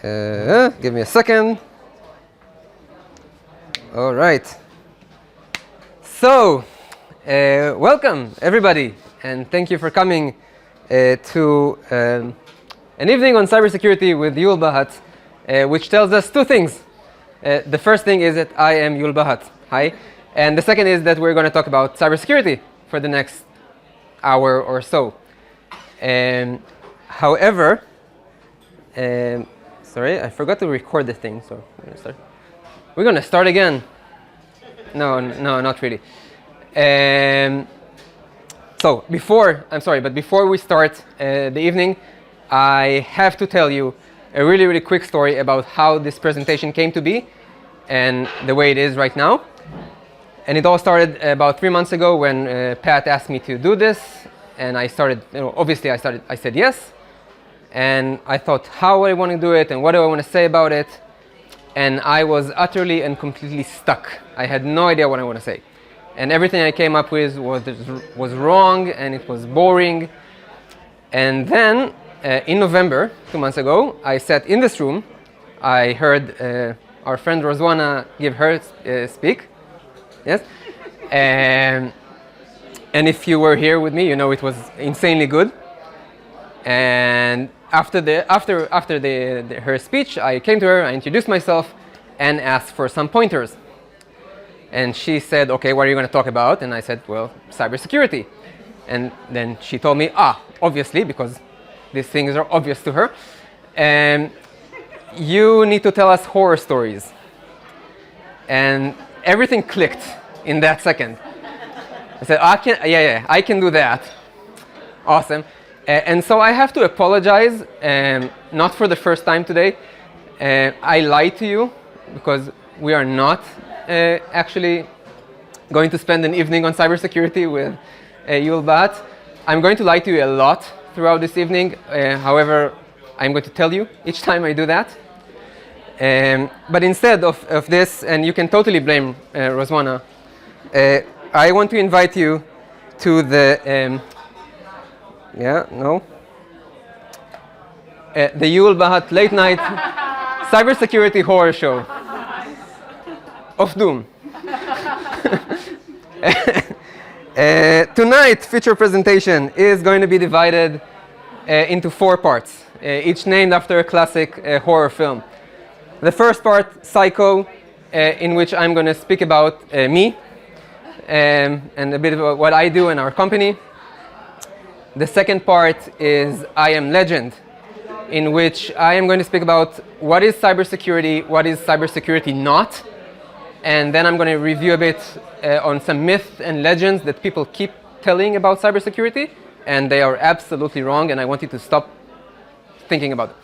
Give me a second. All right. So, welcome everybody, and thank you for coming to an evening on cybersecurity with Yul Bahat, which tells us two things. The first thing is that I am Yul Bahat. Hi. And the second is that we're going to talk about cybersecurity for the next hour or so. However, sorry, I forgot to record the thing, so we're going to start again. No, not really. So before we start the evening, I have to tell you a really, really quick story about how this presentation came to be and the way it is right now. And it all started about 3 months ago when Pat asked me to do this, and I started, obviously I said yes. And I thought, how do I want to do it, and what do I want to say about it? And I was utterly and completely stuck. I had no idea what I want to say. And everything I came up with was wrong, and it was boring. And then, in November, 2 months ago, I sat in this room. I heard our friend Roswana give her speak. Yes? And if you were here with me, you know it was insanely good. And after her speech, I came to her, I introduced myself, and asked for some pointers. And she said, okay, what are you going to talk about? And I said, well, cybersecurity. And then she told me, obviously, because these things are obvious to her, you need to tell us horror stories. And everything clicked in that second. I said, I can do that. Awesome. And so I have to apologize, not for the first time today. I lied to you because we are not actually going to spend an evening on cybersecurity with Yul Bahat. I'm going to lie to you a lot throughout this evening. However, I'm going to tell you each time I do that. But instead of this, and you can totally blame Roswana, I want to invite you to the the Yul Bahat late night cybersecurity horror show of doom. Tonight's feature presentation is going to be divided into 4 parts, each named after a classic horror film. The first part, Psycho, in which I'm going to speak about me and a bit about what I do in our company. The second part is I Am Legend, in which I am going to speak about what is cybersecurity not, and then I'm going to review a bit on some myths and legends that people keep telling about cybersecurity, and they are absolutely wrong, and I want you to stop thinking about it.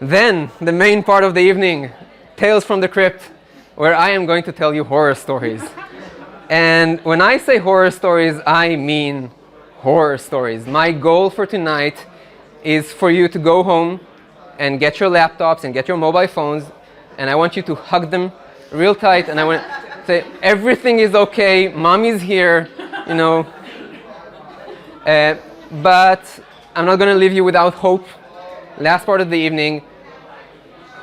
Then, the main part of the evening, Tales from the Crypt, where I am going to tell you horror stories. And when I say horror stories, I mean horror stories. My goal for tonight is for you to go home and get your laptops and get your mobile phones, and I want you to hug them real tight, and I want to say, everything is okay, mommy's here, but I'm not going to leave you without hope. Last part of the evening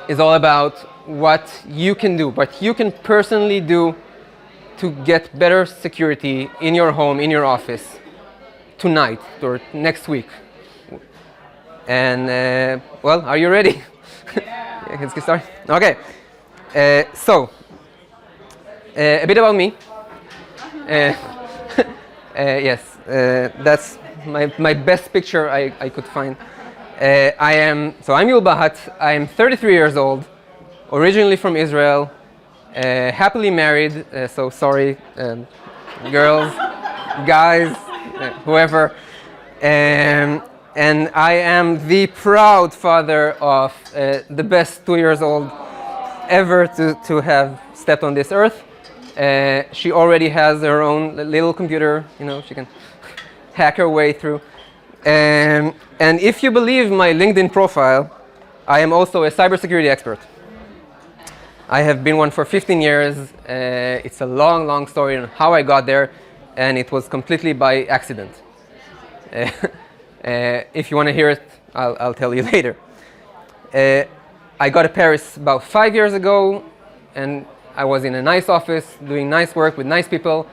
is all about what you can do, what you can personally do to get better security in your home, in your office, tonight or next week. And, well, are you ready? Yeah, let's get started. Okay. So, a bit about me. Yes, that's my best picture I could find. I'm Yul Bahat. I'm 33 years old, originally from Israel, happily married, so sorry, girls, guys, whoever. And I am the proud father of the best 2-year-old ever to have stepped on this earth. She already has her own little computer, she can hack her way through. And if you believe my LinkedIn profile, I am also a cybersecurity expert. I have been one for 15 years. It's a long, long story on how I got there, and it was completely by accident. If you want to hear it, I'll tell you later. I got to Paris about 5 years ago, and I was in a nice office doing nice work with nice people.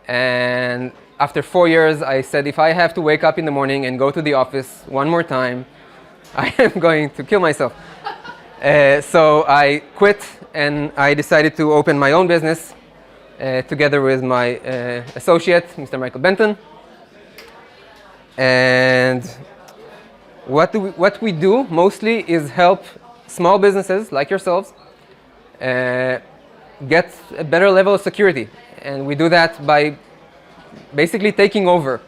And after 4 years, I said, if I have to wake up in the morning and go to the office one more time, I am going to kill myself. So I quit, and I decided to open my own business together with my associate, Mr. Michael Benton. And what we do mostly is help small businesses like yourselves get a better level of security. And we do that by basically taking over.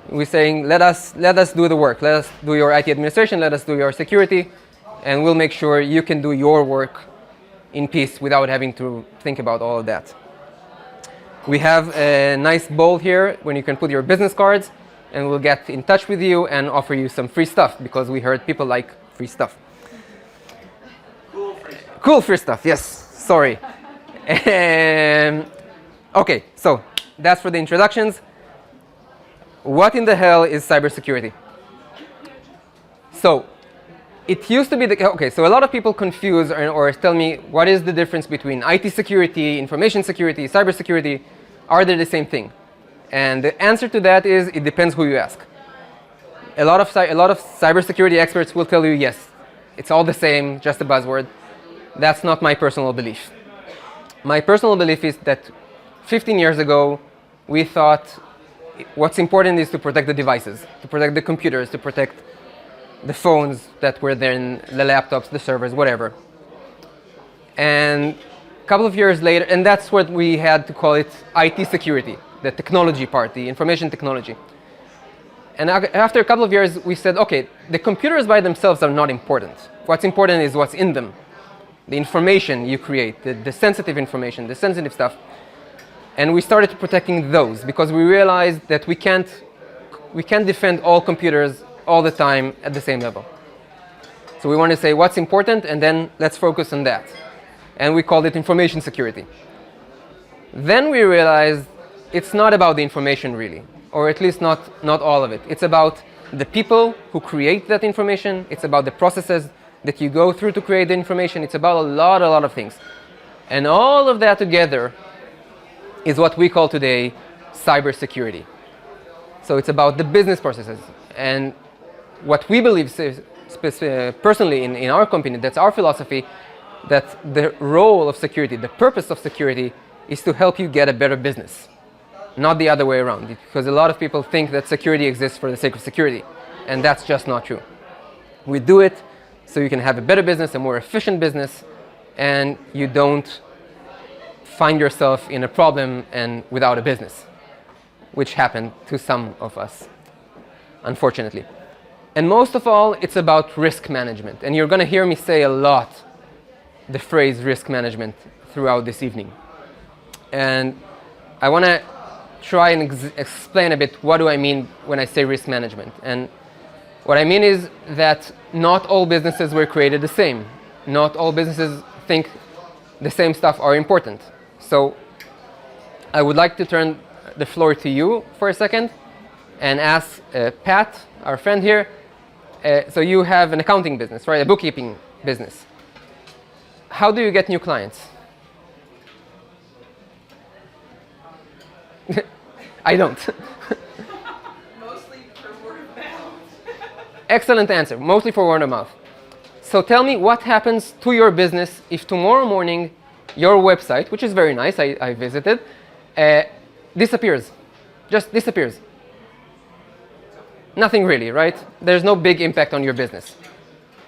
We're saying, let us do the work. Let us do your IT administration. Let us do your security. And we'll make sure you can do your work in peace without having to think about all of that. We have a nice bowl here when you can put your business cards, and we'll get in touch with you and offer you some free stuff, because we heard people like free stuff. Cool free stuff, yes. Sorry. Okay, so that's for the introductions. What in the hell is cybersecurity? So, it used to be so a lot of people confuse or tell me, what is the difference between IT security, information security, cybersecurity? Are they the same thing? And the answer to that is, it depends who you ask. A lot of cybersecurity experts will tell you, yes, it's all the same, just a buzzword. That's not my personal belief. My personal belief is that 15 years ago, we thought what's important is to protect the devices, to protect the computers, to protect the phones that were there, the laptops, the servers, whatever. And a couple of years later, and that's what we had to call it IT security, the technology part, the information technology. And after a couple of years, we said, okay, the computers by themselves are not important. What's important is what's in them, the information you create, the sensitive information, the sensitive stuff. And we started protecting those, because we realized that we can't defend all computers all the time at the same level. So we want to say what's important, and then let's focus on that. And we called it information security. Then we realized it's not about the information really, or at least not all of it. It's about the people who create that information. It's about the processes that you go through to create the information. It's about a lot of things. And all of that together is what we call today cybersecurity. So it's about the business processes. And what we believe personally in our company, that's our philosophy, that the role of security, the purpose of security, is to help you get a better business, not the other way around. Because a lot of people think that security exists for the sake of security, and that's just not true. We do it so you can have a better business, a more efficient business, and you don't find yourself in a problem and without a business, which happened to some of us, unfortunately. And most of all, it's about risk management. And you're going to hear me say a lot the phrase risk management throughout this evening. And I want to try and explain a bit what do I mean when I say risk management. And what I mean is that not all businesses were created the same. Not all businesses think the same stuff are important. So I would like to turn the floor to you for a second and ask Pat, our friend here. So you have an accounting business, right? A bookkeeping business. How do you get new clients? I don't. Mostly for word of mouth. Excellent answer. Mostly for word of mouth. So tell me, what happens to your business if tomorrow morning your website, which is very nice, I visited, disappears? Just disappears. Nothing really, right? There's no big impact on your business.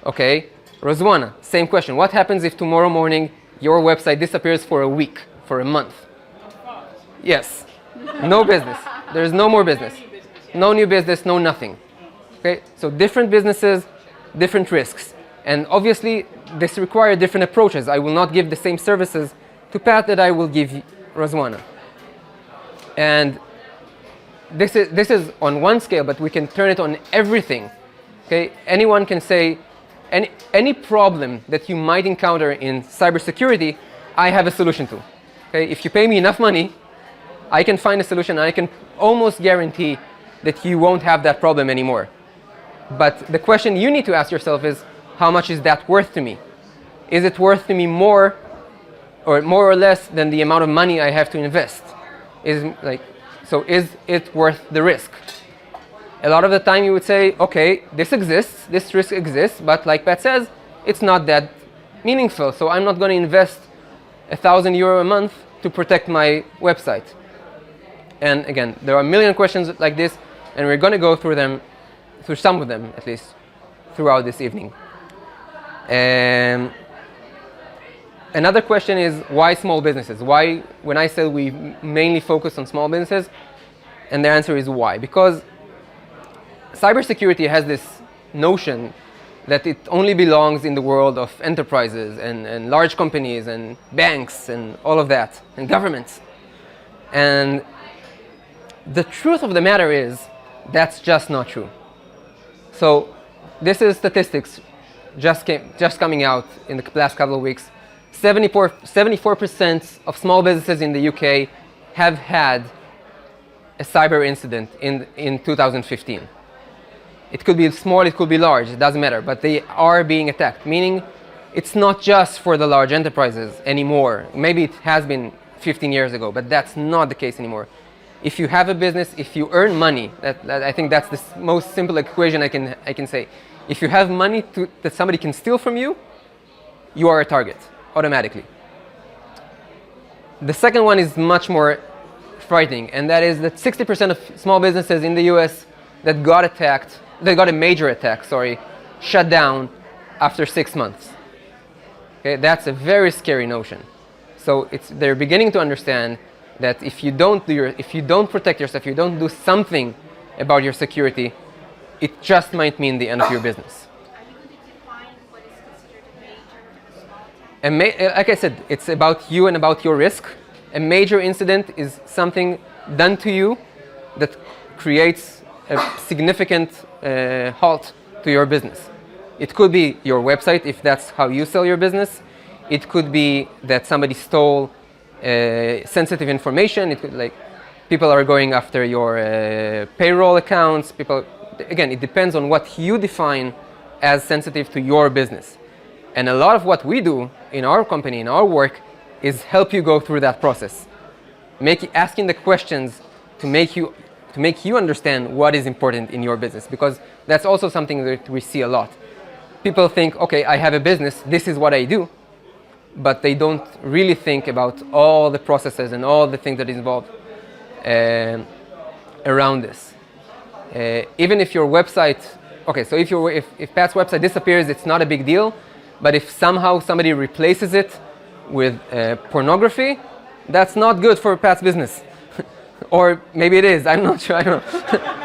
Okay, Rozwana, same question. What happens if tomorrow morning your website disappears for a week, for a month? Yes, no business. There's no more business. No new business, no nothing. Okay, so different businesses, different risks. And obviously, this requires different approaches. I will not give the same services to Pat that I will give Rozwana. And this is on one scale, but we can turn it on everything. Okay, anyone can say, any problem that you might encounter in cybersecurity, I have a solution to. Okay, if you pay me enough money, I can find a solution, and I can almost guarantee that you won't have that problem anymore. But the question you need to ask yourself is, how much is that worth to me? Is it worth to me more or less than the amount of money I have to invest? Is it worth the risk? A lot of the time you would say, okay, this risk exists, but like Pat says, it's not that meaningful, so I'm not going to invest €1,000 a month to protect my website. And again, there are a million questions like this, and we're going to go through some of them at least, throughout this evening. Another question is, why small businesses? Why, when I said we mainly focus on small businesses, and the answer is why? Because cybersecurity has this notion that it only belongs in the world of enterprises and large companies and banks and all of that, and governments. And the truth of the matter is, that's just not true. So this is statistics just coming out in the last couple of weeks. 74% of small businesses in the UK have had a cyber incident in 2015. It could be small, it could be large, it doesn't matter, but they are being attacked, meaning it's not just for the large enterprises anymore. Maybe it has been 15 years ago, but that's not the case anymore. If you have a business, if you earn money, I think that's the most simple equation I can say. If you have money that somebody can steal from you, you are a target automatically. The second one is much more frightening, and that is that 60% of small businesses in the US that got a major attack, shut down after 6 months. Okay, that's a very scary notion. So they're beginning to understand that if you don't protect yourself, you don't do something about your security, it just might mean the end of your business. Are you going to define what is considered a major and a small attack? Like I said, it's about you and about your risk. A major incident is something done to you that creates a significant halt to your business. It could be your website, if that's how you sell your business. It could be that somebody stole sensitive information. It could, people are going after your payroll accounts. Again, it depends on what you define as sensitive to your business. And a lot of what we do in our company, in our work, is help you go through that process. Asking the questions to make you understand what is important in your business, because that's also something that we see a lot. People think, okay, I have a business, this is what I do, but they don't really think about all the processes and all the things that is involved around this. Even if your website, so if Pat's website disappears, it's not a big deal, but if somehow somebody replaces it with pornography, that's not good for Pat's business. Or maybe it is, I'm not sure, I don't know.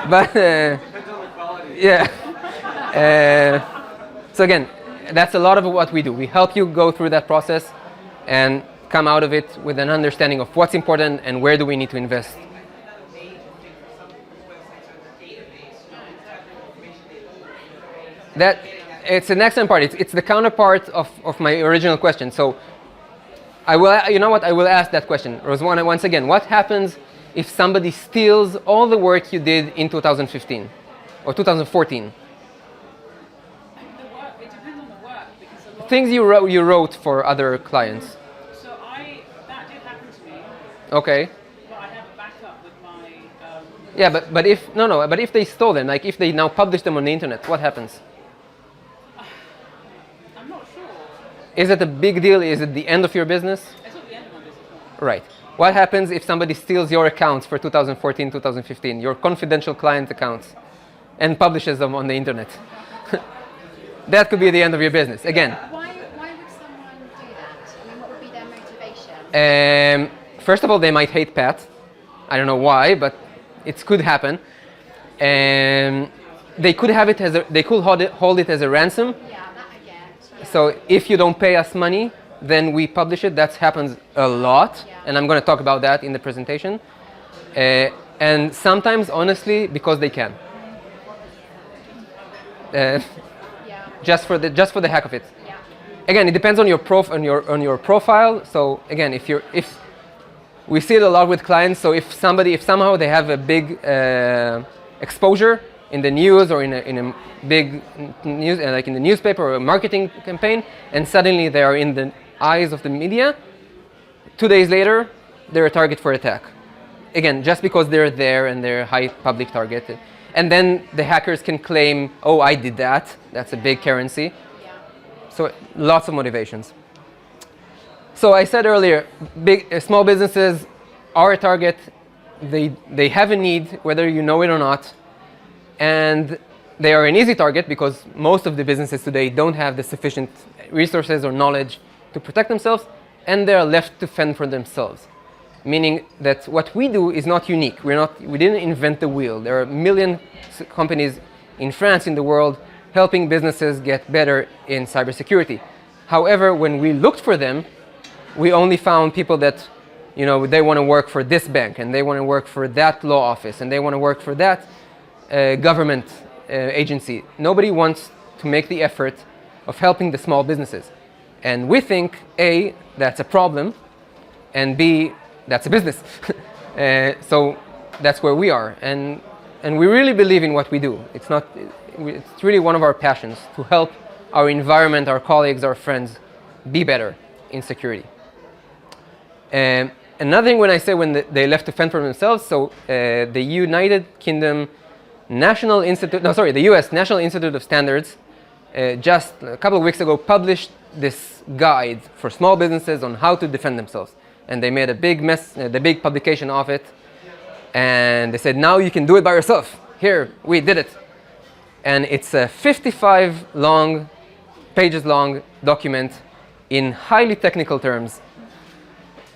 But Depends on the quality. yeah. So again, that's a lot of what we do. We help you go through that process and come out of it with an understanding of what's important and where do we need to invest. That it's an excellent part. It's the counterpart of my original question. So I will ask that question. Roswana, once again, what happens if somebody steals all the work you did in 2015 or 2014? It depends on the work, because a lot Things you wrote for other clients. So that did happen to me, Okay. but I have a backup with my. Yeah, but if they stole them, like if they now publish them on the internet, what happens? I'm not sure. Is it a big deal? Is it the end of your business? It's not the end of my business. No. Right. What happens if somebody steals your accounts for 2014, 2015, your confidential client accounts, and publishes them on the internet? That could be the end of your business. Again, Why would someone do that? I mean, what would be their motivation? first of all, they might hate Pat. I don't know why, but it could happen. They could have it they could hold it as a ransom. Yeah, that I get. Yeah. So if you don't pay us money, then we publish it. That happens a lot, and I'm going to talk about that in the presentation. And sometimes, honestly, because they can. Yeah. Just for the heck of it. Yeah. Again, it depends on your profile. So again, if we see it a lot with clients. So if somehow they have a big exposure, in the news or in a big news, like in the newspaper or a marketing campaign, and suddenly they are in the eyes of the media. 2 days later, they're a target for attack. Again, just because they're there and they're a high public target. And then the hackers can claim, oh, I did that. That's a big currency. So lots of motivations. So I said earlier, small businesses are a target. They have a need, whether you know it or not. And they are an easy target because most of the businesses today don't have the sufficient resources or knowledge to protect themselves, and they are left to fend for themselves. Meaning that what we do is not unique. We didn't invent the wheel. There are a million companies in France, in the world, helping businesses get better in cybersecurity. However, when we looked for them, we only found people that, they want to work for this bank, and they want to work for that law office, and they want to work for that government agency. Nobody wants to make the effort of helping the small businesses. And we think, A, that's a problem, and B, that's a business. So that's where we are. And we really believe in what we do. It's really one of our passions to help our environment, our colleagues, our friends be better in security. Another thing when I say when they left to fend for themselves, so the United Kingdom the US National Institute of Standards just a couple of weeks ago published this guide for small businesses on how to defend themselves. And they made a big publication of it. And they said, now you can do it by yourself. Here, we did it. And it's a 55 pages long document in highly technical terms.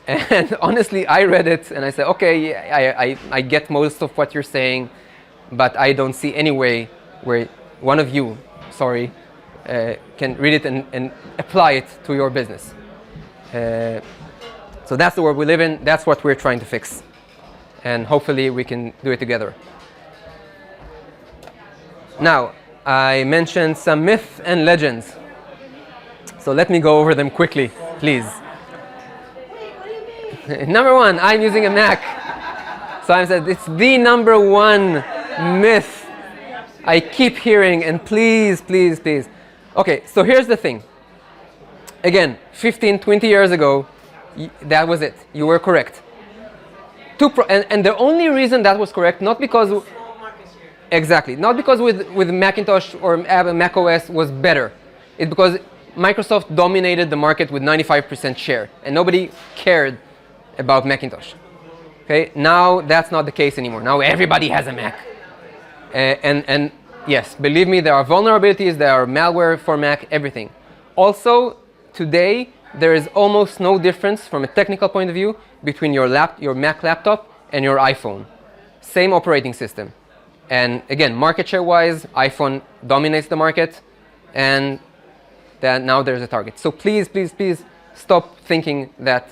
And honestly, I read it and I said, okay, I get most of what you're saying, but I don't see any way where one of you, can read it and apply it to your business. So that's the world we live in. That's what we're trying to fix. And hopefully we can do it together. Now, I mentioned some myths and legends. So let me go over them quickly, please. Number one, I'm using a Mac. So I said it's the number one myth I keep hearing, and please, please, please. Okay, so here's the thing. Again, 15, 20 years ago, that was it. You were correct. And the only reason that was correct, not because... Exactly. Not because with Macintosh or Mac OS was better. It's because Microsoft dominated the market with 95% share, and nobody cared about Macintosh. Okay, now that's not the case anymore. Now everybody has a Mac. And yes, believe me, there are vulnerabilities, there are malware for Mac, everything. Also, today, there is almost no difference from a technical point of view between your Mac laptop and your iPhone. Same operating system. And again, market share-wise, iPhone dominates the market, and now there's a target. So please, please, please stop thinking that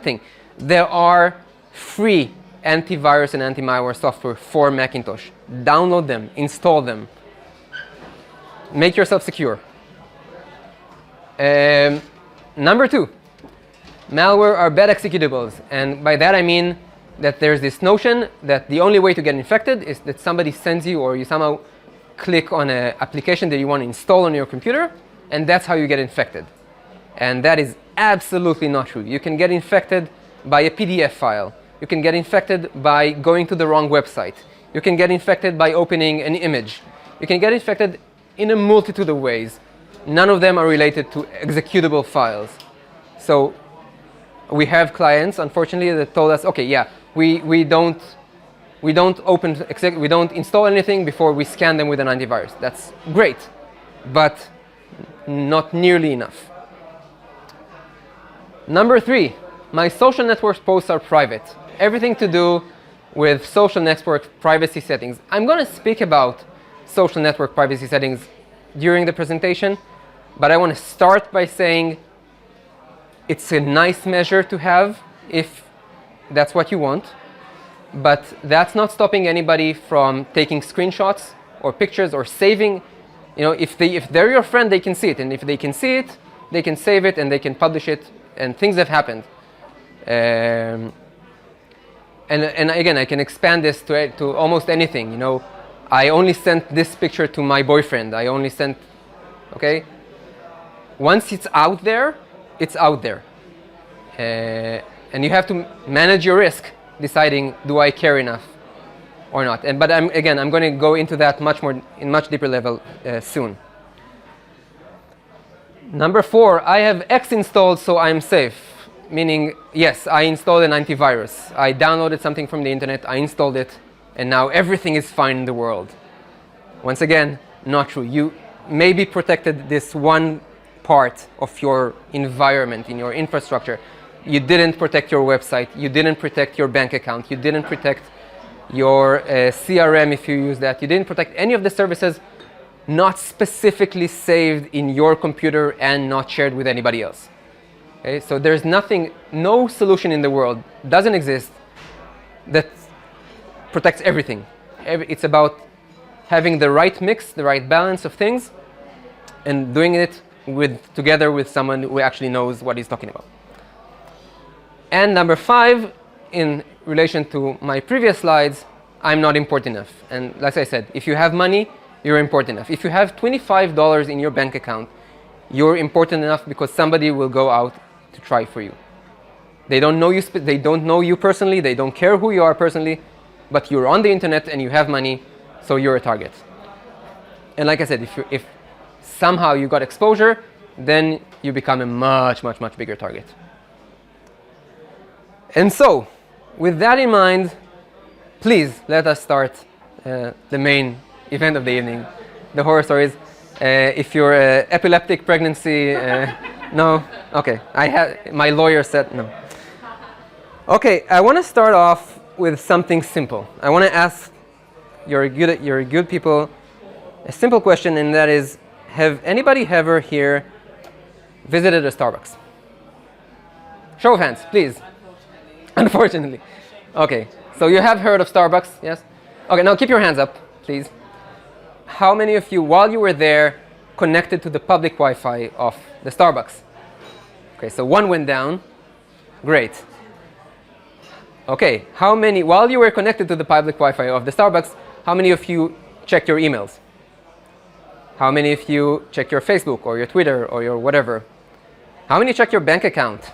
thing. There are free antivirus and anti-malware software for Macintosh. Download them, install them. Make yourself secure. Number two, malware are bad executables. And by that I mean that there's this notion that the only way to get infected is that somebody sends you, or you somehow click on an application that you want to install on your computer, and that's how you get infected. And that is absolutely not true. You can get infected by a PDF file. You can get infected by going to the wrong website. You can get infected by opening an image. You can get infected in a multitude of ways. None of them are related to executable files. So we have clients, unfortunately, that told us, okay, yeah, we don't install anything before we scan them with an antivirus. That's great, but not nearly enough. Number three, my social network posts are private. Everything to do with social network privacy settings. I'm going to speak about social network privacy settings during the presentation, but I want to start by saying it's a nice measure to have if that's what you want, but that's not stopping anybody from taking screenshots or pictures or saving. If they're your friend, they can see it, and if they can see it, they can save it and they can publish it, and things have happened. And again, I can expand this to almost anything. I only sent this picture to my boyfriend. I only sent, okay? Once it's out there, it's out there. And you have to manage your risk, deciding, do I care enough or not? But I'm going to go into that in much deeper level soon. Number 4, I have X installed, so I'm safe. Meaning, yes, I installed an antivirus. I downloaded something from the internet, I installed it, and now everything is fine in the world. Once again, not true. You maybe protected this one part of your environment, in your infrastructure. You didn't protect your website, you didn't protect your bank account, you didn't protect your CRM if you use that, you didn't protect any of the services not specifically saved in your computer and not shared with anybody else. Okay? So there's no solution in the world, doesn't exist, that protects everything. It's about having the right mix, the right balance of things, and doing it together with someone who actually knows what he's talking about. And number 5, in relation to my previous slides, I'm not important enough. And like I said, if you have money, you're important enough. If you have $25 in your bank account, you're important enough because somebody will go out to try for you. They don't know you personally, they don't care who you are personally, but you're on the internet and you have money, so you're a target. And like I said, if somehow you got exposure, then you become a much, much, much bigger target. And so, with that in mind, please let us start the main event of the evening, the horror stories. If you're epileptic pregnancy, no? Okay, my lawyer said no. Okay, I want to start off with something simple. I want to ask you're good people a simple question, and that is, have anybody ever here visited a Starbucks? Show of hands, please. Unfortunately. Okay, so you have heard of Starbucks, yes? Okay, now keep your hands up, please. How many of you, while you were there, connected to the public Wi-Fi of the Starbucks? Okay, so 1 went down. Great. Okay, how many, while you were connected to the public Wi-Fi of the Starbucks, how many of you checked your emails? How many of you checked your Facebook or your Twitter or your whatever? How many checked your bank account?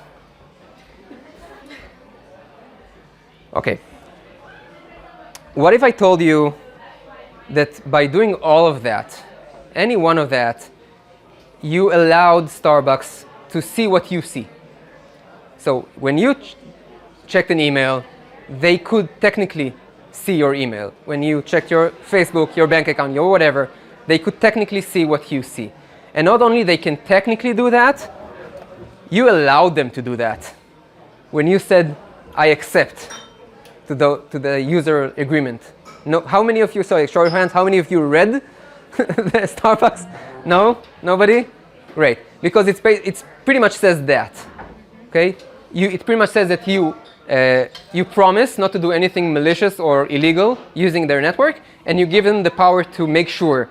Okay. What if I told you that by doing all of that, any one of that, you allowed Starbucks to see what you see? So when you checked an email, they could technically see your email. When you checked your Facebook, your bank account, your whatever, they could technically see what you see. And not only they can technically do that, you allowed them to do that. When you said, I accept to the user agreement. No, how many of you, sorry, show your hands, how many of you read the Starbucks? No? Nobody? Great. Because it pretty much says that. Okay? It pretty much says that you promise not to do anything malicious or illegal using their network, and you give them the power to make sure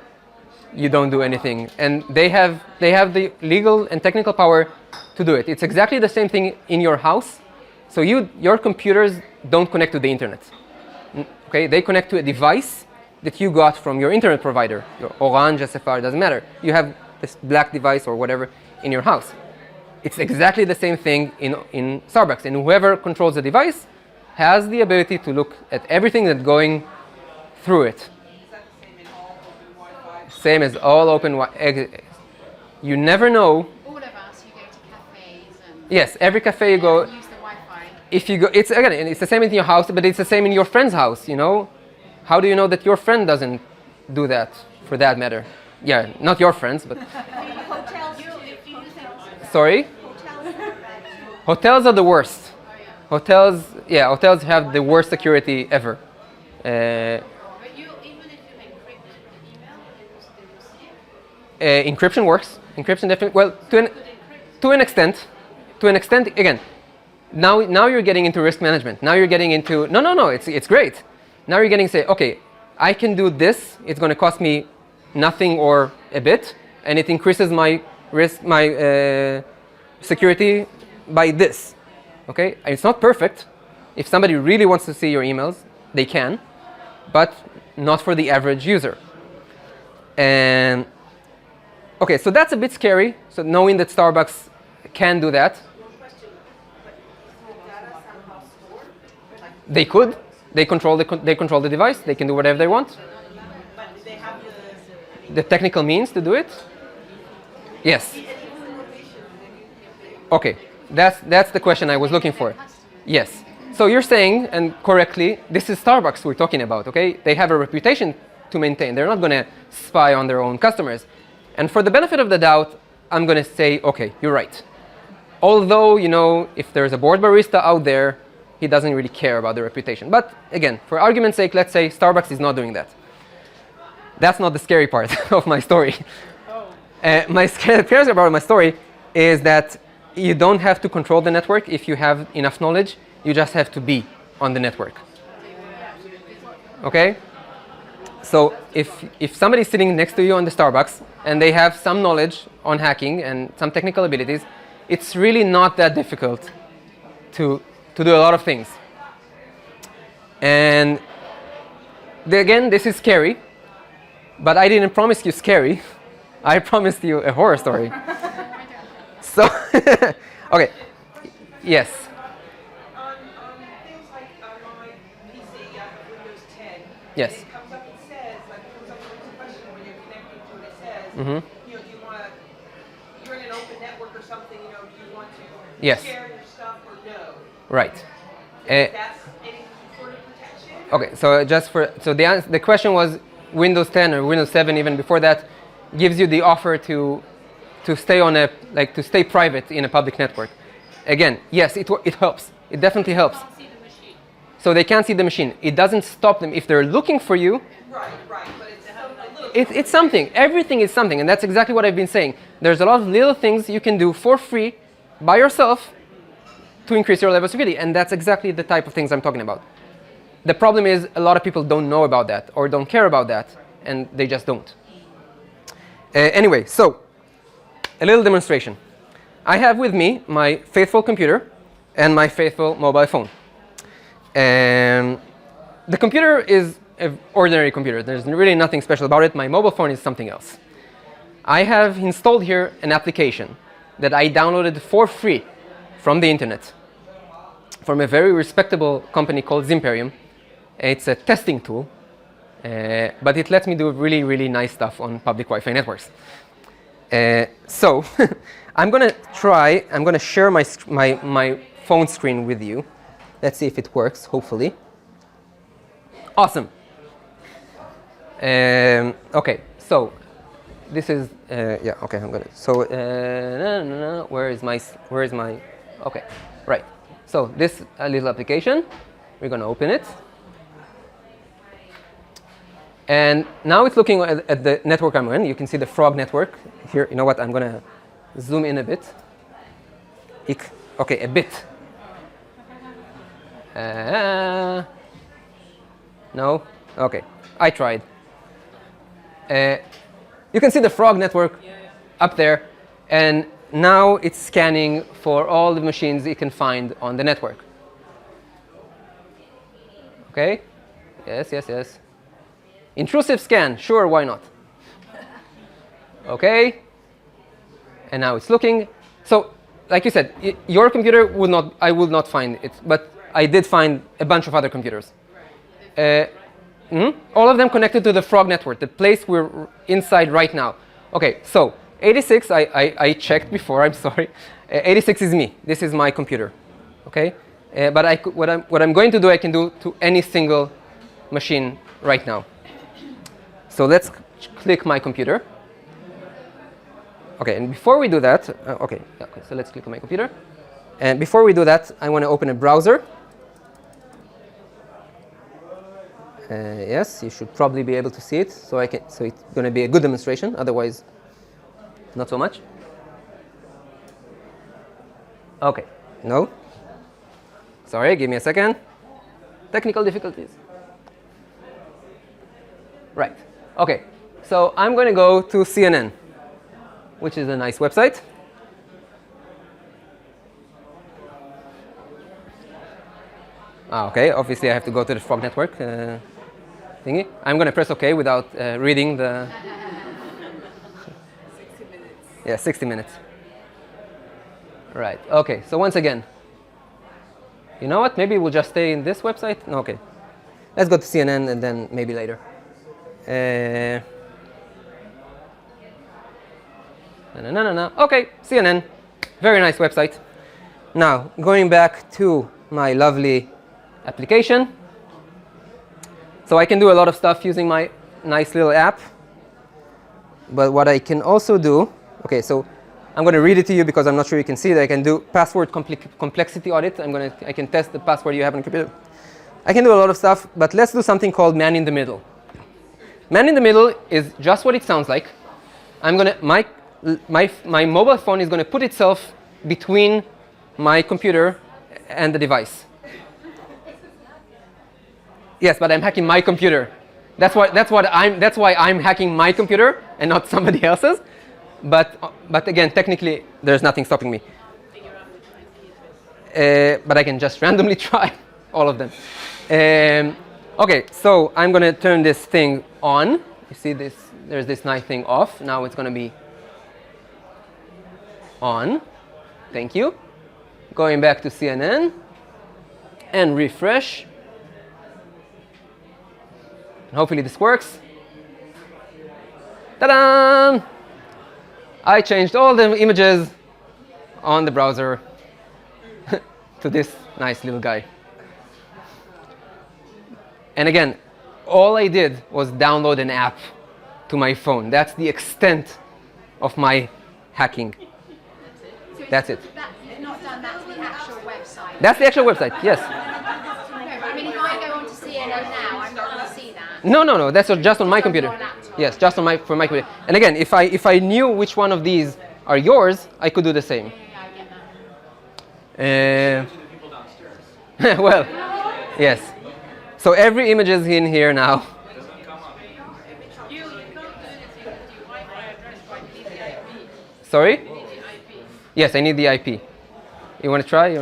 you don't do anything. And they have the legal and technical power to do it. It's exactly the same thing in your house. So your computers don't connect to the internet. Okay? They connect to a device that you got from your internet provider, your Orange, SFR, doesn't matter. You have this black device or whatever in your house. It's exactly the same thing in Starbucks. And whoever controls the device has the ability to look at everything that's going through it. Is that the same in all open Wi-Fi? Same as all open Wi-Fi. You never know. All of us who go to cafes and Yes, every cafe you go. use the Wi-Fi. If you go, it's the same in your house, but it's the same in your friend's house, you know? How do you know that your friend doesn't do that, for that matter? Yeah, not your friends, but... Hotels too. Sorry? Hotels are the worst. Hotels have the worst security ever. But even if you encrypt the email, they will see it. Encryption works. Encryption definitely, well, to an extent, again, now you're getting into risk management. Now you're getting into, no, it's great. Now you're getting to say, okay, I can do this. It's going to cost me nothing or a bit, and it increases my risk, my security by this. Okay, and it's not perfect. If somebody really wants to see your emails, they can, but not for the average user. And okay, so that's a bit scary. So knowing that Starbucks can do that. One question, but is the data somehow stored? Like, They could. They control the device. They can do whatever they want. but do they have The technical means to do it? Yes. any information? Okay, that's the question I was looking for. Yes. So you're saying, and correctly, this is Starbucks we're talking about, okay? They have a reputation to maintain. They're not going to spy on their own customers. And for the benefit of the doubt, I'm going to say, okay, you're right. Although, you know, if there's a board barista out there, he doesn't really care about the reputation. But again, for argument's sake, let's say Starbucks is not doing that. That's not the scary part of my story. My scary part of my story is that you don't have to control the network if you have enough knowledge. You just have to be on the network. Okay? So if somebody's sitting next to you on the Starbucks and they have some knowledge on hacking and some technical abilities, it's really not that difficult to do a lot of things. And again, this is scary, but I didn't promise you scary. I promised you a horror story. So, okay, yes. On things like on my PC, I have Windows 10. Yes. It comes up and says, like, it comes up with a question when you're connecting to it. It says, Mhm. you know, do you want to, you're in an open network or something, you know, do you want to Yes. share your stuff or no? Right. That's any sort of protection? Okay, so the question was Windows 10 or Windows 7 even before that gives you the offer to stay on to stay private in a public network. Again, yes, it helps. It definitely helps. So they can't see the machine. It doesn't stop them if they're looking for you. Right, but it's a little It's something. Everything is something, and that's exactly what I've been saying. There's a lot of little things you can do for free by yourself to increase your level of security, and that's exactly the type of things I'm talking about. The problem is a lot of people don't know about that or don't care about that, and they just don't. Anyway, so a little demonstration. I have with me my faithful computer and my faithful mobile phone. The computer is an ordinary computer. There's really nothing special about it. My mobile phone is something else. I have installed here an application that I downloaded for free from the internet from a very respectable company called Zimperium. It's a testing tool, but it lets me do really, really nice stuff on public Wi-Fi networks. So I'm going to share my phone screen with you. Let's see if it works, hopefully. Awesome. Okay, so this is, yeah, okay, I'm going to, so, where is my, okay, right. So this little application, we're going to open it. And now it's looking at the network I'm in. You can see the frog network here. You know what? I'm going to zoom in a bit. Okay, a bit. No? Okay, I tried. You can see the frog network up there. And now it's scanning for all the machines it can find on the network. Okay? Yes. Intrusive scan, sure, why not? Okay. And now it's looking. So, like you said, your computer I would not find it, but I did find a bunch of other computers. All of them connected to the frog network, the place we're inside right now. Okay, so 86, I checked before, I'm sorry. 86 is me. This is my computer. Okay? But what I'm going to do, I can do to any single machine right now. So let's click my computer. Okay, and before we do that, okay, so let's click on my computer. And before we do that, I want to open a browser. Yes, you should probably be able to see it. So it's going to be a good demonstration. Otherwise, not so much. Okay, no. Sorry, give me a second. Technical difficulties. Right. Okay, so I'm going to go to CNN, which is a nice website. Okay, obviously I have to go to the frog network. thingy. I'm going to press OK without reading the... 60 minutes. Yeah, 60 minutes. Right. Okay. So once again, you know what? Maybe we'll just stay in this website. No, okay. Let's go to CNN and then maybe later. No. Okay, CNN. Very nice website. Now, going back to my lovely application. So I can do a lot of stuff using my nice little app. But what I can also do, okay, so I'm going to read it to you because I'm not sure you can see it. I can do password complexity audit. I can test the password you have on your computer. I can do a lot of stuff, but let's do something called man in the middle. Man in the middle is just what it sounds like. My mobile phone is going to put itself between my computer and the device. Yes, but I'm hacking my computer. That's why I'm hacking my computer and not somebody else's. But again, technically, there's nothing stopping me. But I can just randomly try all of them. Okay, so I'm going to turn this thing on. You see this? There's this nice thing off. Now it's going to be on. Thank you. Going back to CNN and refresh. And hopefully this works. Ta-da! I changed all the images on the browser to this nice little guy. And again, all I did was download an app to my phone. That's the extent of my hacking. That's it. You've not done that to the actual website. That's the actual website, yes. No, but I mean, if I go onto CNN now, I'm not going to see that. No, that's just on my It's on computer. your laptop. Yes, just on for my computer. And again, if I knew which one of these are yours, I could do the same. Yeah, I get that. Well, yes. So every image is in here now. Sorry? Yes, I need the IP. You want to try?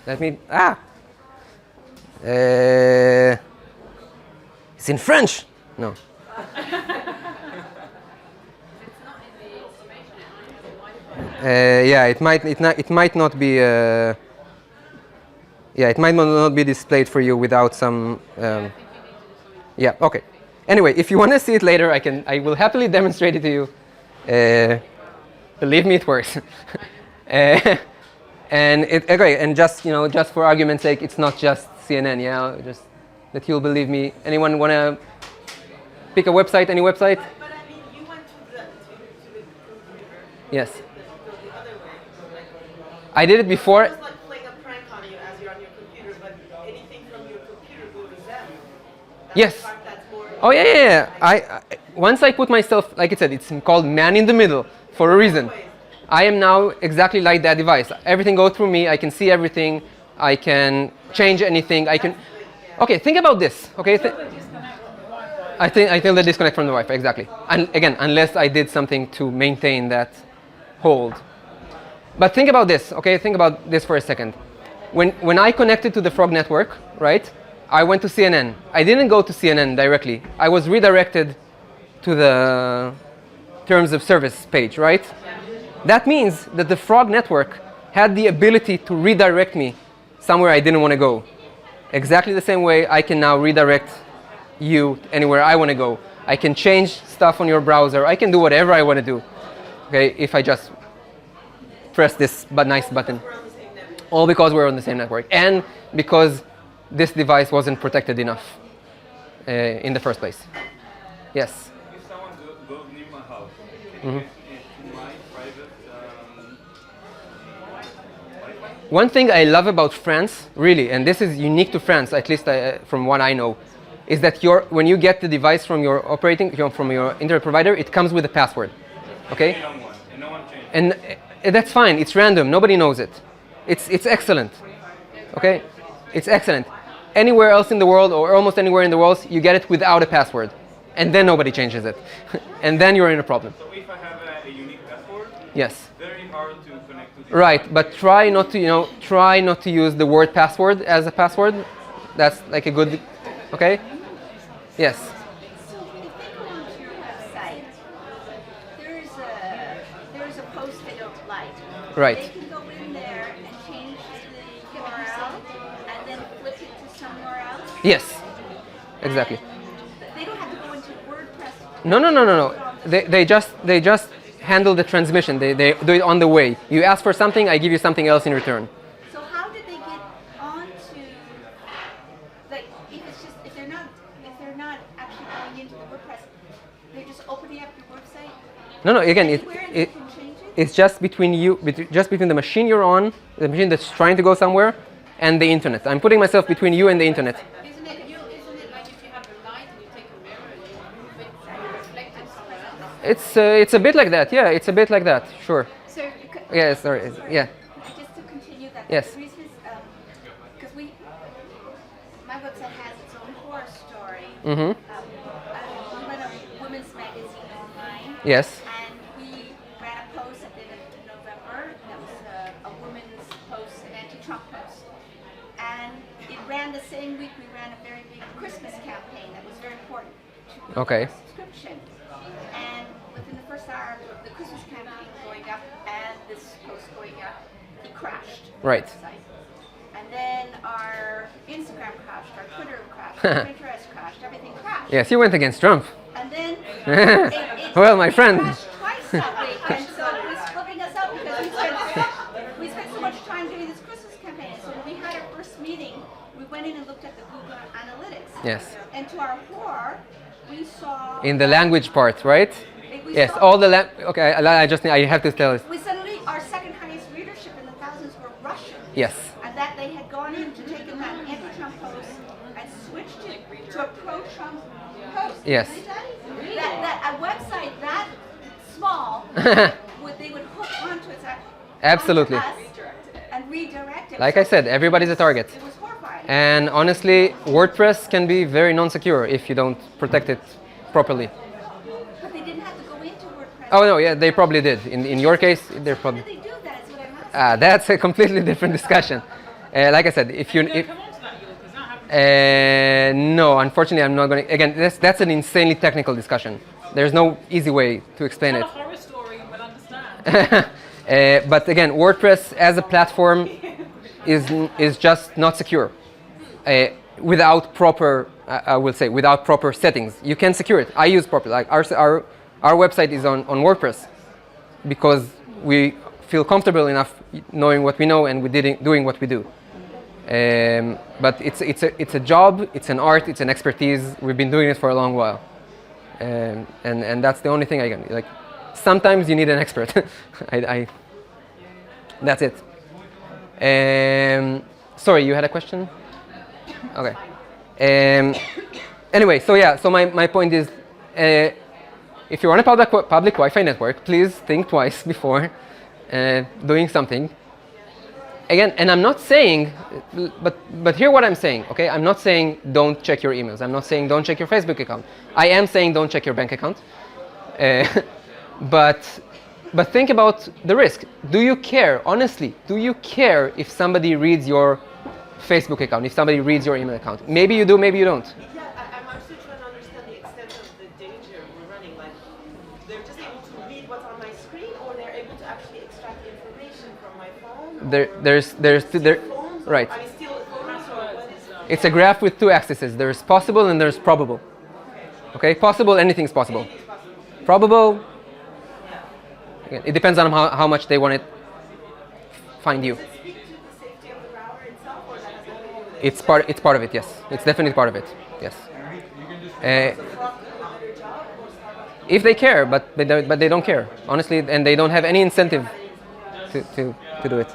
Let me. It's in French. No. Yeah, it might not be. Yeah, it might not be displayed for you without some. Yeah. Okay. Anyway, if you want to see it later, I will happily demonstrate it to you. Believe me, it works. And just for argument's sake, it's not just CNN. Yeah, just that you'll believe me. Anyone want to pick a website? Any website? But I mean, you went to the computer. Yes. The other way. I did it before. It's like playing a prank on you as you're on your computer, but anything from your computer goes to them. That's Yes. the part that's more. Oh yeah. I once I put myself, like I said, it's called man in the middle for a reason. I am now exactly like that device. Everything goes through me. I can see everything. I can change anything. I can. Okay, think about this. Okay. I think they disconnect from the Wi-Fi, exactly. And again, unless I did something to maintain that hold. But think about this, okay? Think about this for a second. When I connected to the Frog network, right? I went to CNN. I didn't go to CNN directly. I was redirected to the terms of service page, right? That means that the Frog network had the ability to redirect me somewhere I didn't want to go. Exactly the same way I can now redirect you anywhere I want to go. I can change stuff on your browser. I can do whatever I want to do. Okay, if I just press this nice button. All because we're on the same network, and because this device wasn't protected enough in the first place. Yes. If someone goes near my house, can you get into my private Wi-Fi? One thing I love about France, really, and this is unique to France, at least from what I know, is that when you get the device from your from your internet provider, it comes with a password. Okay? And no one changed. And that's fine. It's random. Nobody knows it. It's excellent. Okay? It's excellent. Anywhere else in the world, or almost anywhere in the world, you get it without a password, and then nobody changes it, and then you're in a problem. So if I have a unique password, Yes. very hard to connect to this. Right, but try not to use the word password as a password. That's like a good. Okay? Yes. So if they go onto your website, there's a post they don't like. Right. They can go in there and change the URL and then flip it to somewhere else. Yes. Exactly. And they don't have to go into WordPress. No. They just handle the transmission. They do it on the way. You ask for something, I give you something else in return. So how did they get onto, like, if they're not actually going into the WordPress, they're just opening up your website? No. Again, Anywhere and they can change it? it's just between you, just between the machine you're on, the machine that's trying to go somewhere, and the internet. I'm putting myself between you and the internet. Isn't it like if you have a light and you take a mirror and you move it and reflect it somewhere else? It's a bit like that. Yeah, it's a bit like that. Sure. So, Yeah. Sorry. Yeah. just to continue that, Yes. the reason is, because my website has its own horror story. Mm-hmm. We run a women's magazine online. Yes. And we ran a post at the end of November that was a women's post, an anti-Trump post. And it ran the same week we ran a very big Christmas campaign that was very important to Okay. subscription. And within the first hour of the Christmas campaign going up and this post going up, it crashed. Right. The website. And then our Instagram crashed, our Twitter crashed, our Pinterest crashed, everything crashed. Yes, you went against Trump. And then Well, my friend. crashed twice that week, and so it was flipping us out because we spent so much time doing this Christmas campaign. And so when we had our first meeting, we went in and looked at the Google Analytics. Yes. And to our horror, we saw In the language part, right? we Yes. saw- All the okay. I have to tell it. we suddenly our second highest readership in the thousands were Russian. Yes. And that they had gone in to take that anti-Trump post and switched it to a pro-Trump post. Yes. That a website that small they would hook onto it. Absolutely. Onto us and redirect it. Like I said, everybody's a target. It was horrifying. And honestly, WordPress can be very non-secure if you don't protect it properly. But they didn't have to go into WordPress. Oh no, yeah, they probably did. In your case, they're How probably. did they do that? Is what I'm asking. That's a completely different discussion. Like I said, if you if, Come on to that, Yul, because that happens. no, unfortunately, I'm not going to. Again, that's an insanely technical discussion. There's no easy way to explain Tell it. a horror story and we'll understand. But again, WordPress as a platform is just not secure. Without proper, I will say, without proper settings. You can secure it. I use proper, like our website is on WordPress because we feel comfortable enough knowing what we know and doing what we do. But it's a job, it's an art, it's an expertise. We've been doing it for a long while. And that's the only thing I can, like, sometimes you need an expert. That's it. Sorry, you had a question? Okay. Anyway, so my point is, if you're on a public Wi-Fi network, please think twice before doing something. Again, and I'm not saying, but hear what I'm saying, okay? I'm not saying don't check your emails. I'm not saying don't check your Facebook account. I am saying don't check your bank account. But think about the risk. Do you care, honestly, do you care if somebody reads your Facebook account, if somebody reads your email account? Maybe you do, maybe you don't. Yeah, I'm actually trying to understand the extent of the danger we're running. Like, they're just able to read what's on my screen, or they're able to actually extract information from my phone. There, Phones, right. I mean, steal phones, or what is It's a graph with two axes. There's possible and there's probable. Okay, possible, anything's possible. anything's possible? Probable, again, it depends on how much they want to find you. Does it speak to the safety of the router itself, or that has nothing to do with it? It's part of it, yes. It's definitely part of it, yes. If they care, but they don't care, honestly, and they don't have any incentive to do it.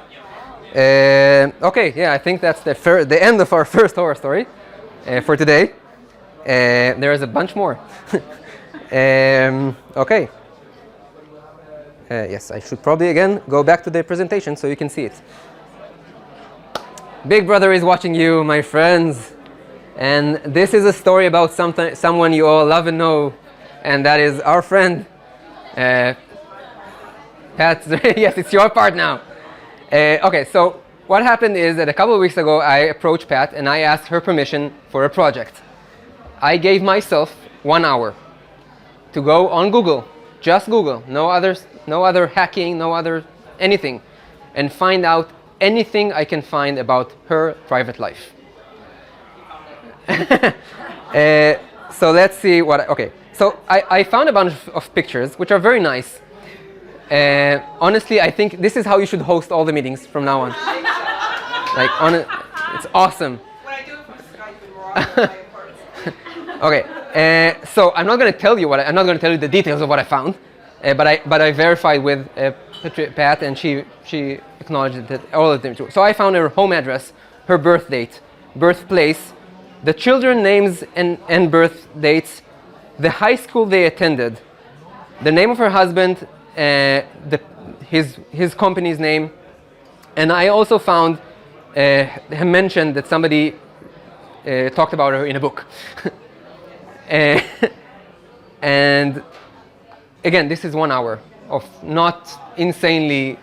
Okay, yeah, I think that's the end of our first horror story for today. There is a bunch more. Okay. Yes, I should probably again go back to the presentation so you can see it. Big Brother is watching you, my friends. And this is a story about someone you all love and know, and that is our friend, Pat. Yes, it's your part now. Okay, so what happened is that a couple of weeks ago, I approached Pat and I asked her permission for a project. I gave myself 1 hour to go on Google, just Google, no other hacking, no other anything, and find out anything I can find about her private life. So let's see what. Okay, so I found a bunch of pictures which are very nice. Honestly, I think this is how you should host all the meetings from now on. Like, it's awesome. When I do it from Skype and we're all in my apartment. Okay, so I'm not going to tell you I'm not going to tell you the details of what I found, but I verified with Pat, and she acknowledged that all of them true. So I found her home address, her birth date, birthplace, the children names and birth dates, the high school they attended, the name of her husband, his company's name, and I also found mentioned that somebody talked about her in a book. And again, this is 1 hour of not insanely.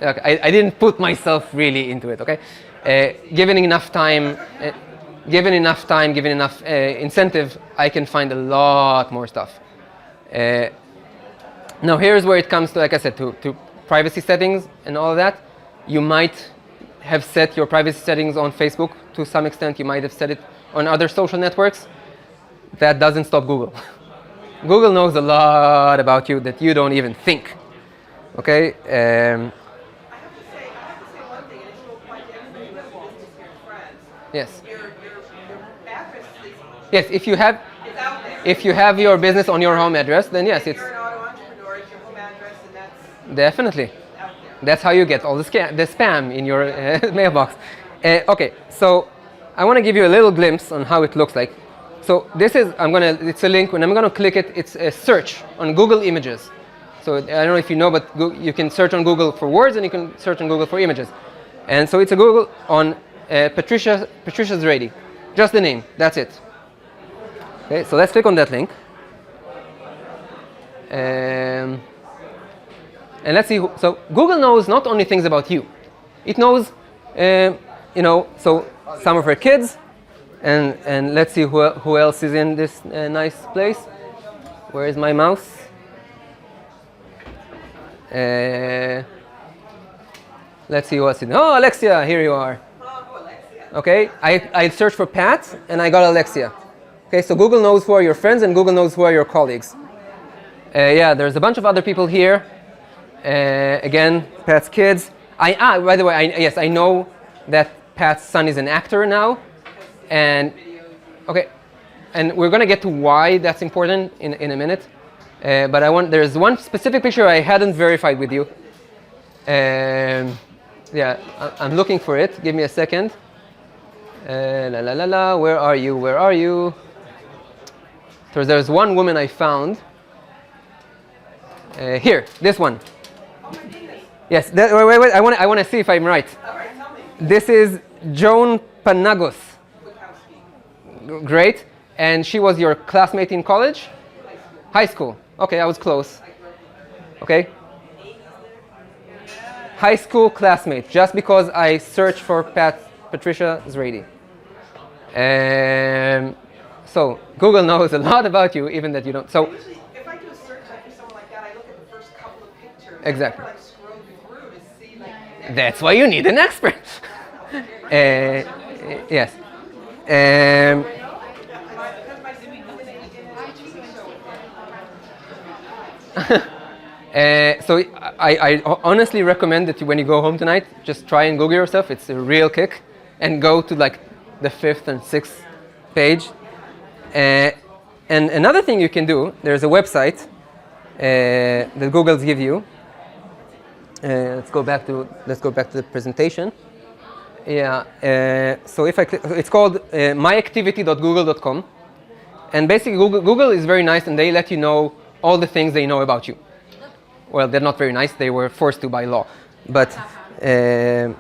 I didn't put myself really into it. Okay, given enough time, given enough incentive, I can find a lot more stuff. Now here's where it comes to, like I said, to privacy settings and all of that. You might have set your privacy settings on Facebook to some extent. You might have set it on other social networks. That doesn't stop Google. Google knows a lot about you that you don't even think. Okay. I have to say one thing, and it will apply to everybody who has business here in France. Yes. Your address is Yes. out there. If you have your business on your home address, then yes, If it's you're an auto entrepreneur, it's your home address, and that's definitely. out there. That's how you get all the spam in your mailbox. Okay, so I want to give you a little glimpse on how it looks like. So this is, it's a link. When I'm going to click it, it's a search on Google Images. So I don't know if you know, but you can search on Google for words and you can search on Google for images. And so it's a Google on Patricia Zrady. Just the name, that's it. Okay, so let's click on that link. And let's see. So Google knows not only things about you. It knows, so some of her kids. And let's see who else is in this nice place. Where is my mouse? Let's see who else is. Oh, Alexia, here you are. Oh, Alexia. Okay, I searched for Pat and I got Alexia. Okay, so Google knows who are your friends and Google knows who are your colleagues. Yeah, there's a bunch of other people here. Again, Pat's kids. By the way, I know that Pat's son is an actor now. And okay, and we're gonna get to why that's important in a minute. But there's one specific picture I hadn't verified with you. Yeah, I'm looking for it. Give me a second. Where are you? Where are you? So there's one woman I found. Here, this one. Oh my goodness. Yes. Wait. I want to see if I'm right. All right, tell me. This is Joan Panagos. Great. And she was your classmate in college? High school. Okay, I was close. Okay. High school classmate, just because I searched for Patricia Zrady. So Google knows a lot about you, even that you don't. So Usually, if I do a search for someone like that, I look at the first couple of pictures. Exactly. I never, scroll through to see that's why you need an expert. Yes. So I honestly recommend that when you go home tonight, just try and Google yourself. It's a real kick, and go to like the 5th and 6th page. And another thing you can do, there's a website that Google's give you. Let's go back to the presentation. Yeah. So if I click, it's called myactivity.google.com, and basically Google is very nice, and they let you know all the things they know about you. Well, they're not very nice. They were forced to by law, but and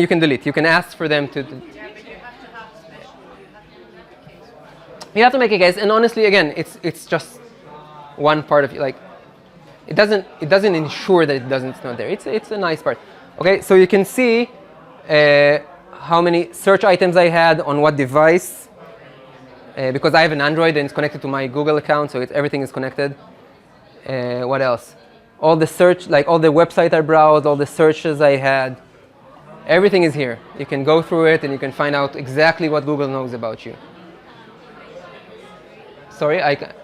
you can delete. You can ask for them to. Yeah, but you have to have special. You have to make a case, and honestly, again, it's just one part of you. Like, it doesn't ensure that it's not there. It's a nice part. Okay, so you can see how many search items I had on what device. because I have an Android and it's connected to my Google account, so everything is connected. What else? All the search, like all the website I browsed, all the searches I had, everything is here. You can go through it and you can find out exactly what Google knows about you. Sorry, What happens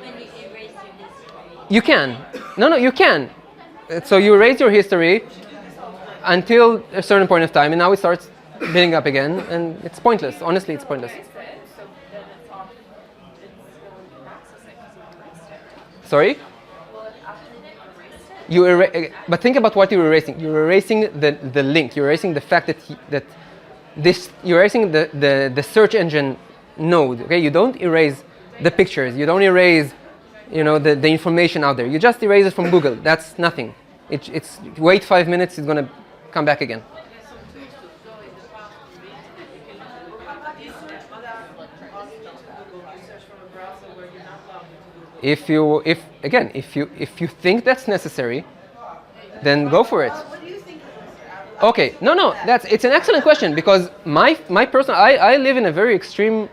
when you erase your history? You can. No, you can. So you erase your history until a certain point of time, and now it starts building up again, and it's pointless. Honestly, it's pointless. So then it's off. It's going to access it because you erased it. Sorry? Well, after you erased it. But think about what you're erasing. You're erasing the link. You're erasing the fact that you're erasing the search engine node. Okay, you don't erase the pictures. You don't erase, the information out there. You just erase it from Google. That's nothing. It's wait 5 minutes. It's gonna come back again. There's some tools to go in the past on the internet. You can How about you search without logging into Google? You search from a browser where you're not logged into Google. If you think that's necessary, then go for it. What do you think is necessary? Okay, no, it's an excellent question, because my personal, I live in a very extreme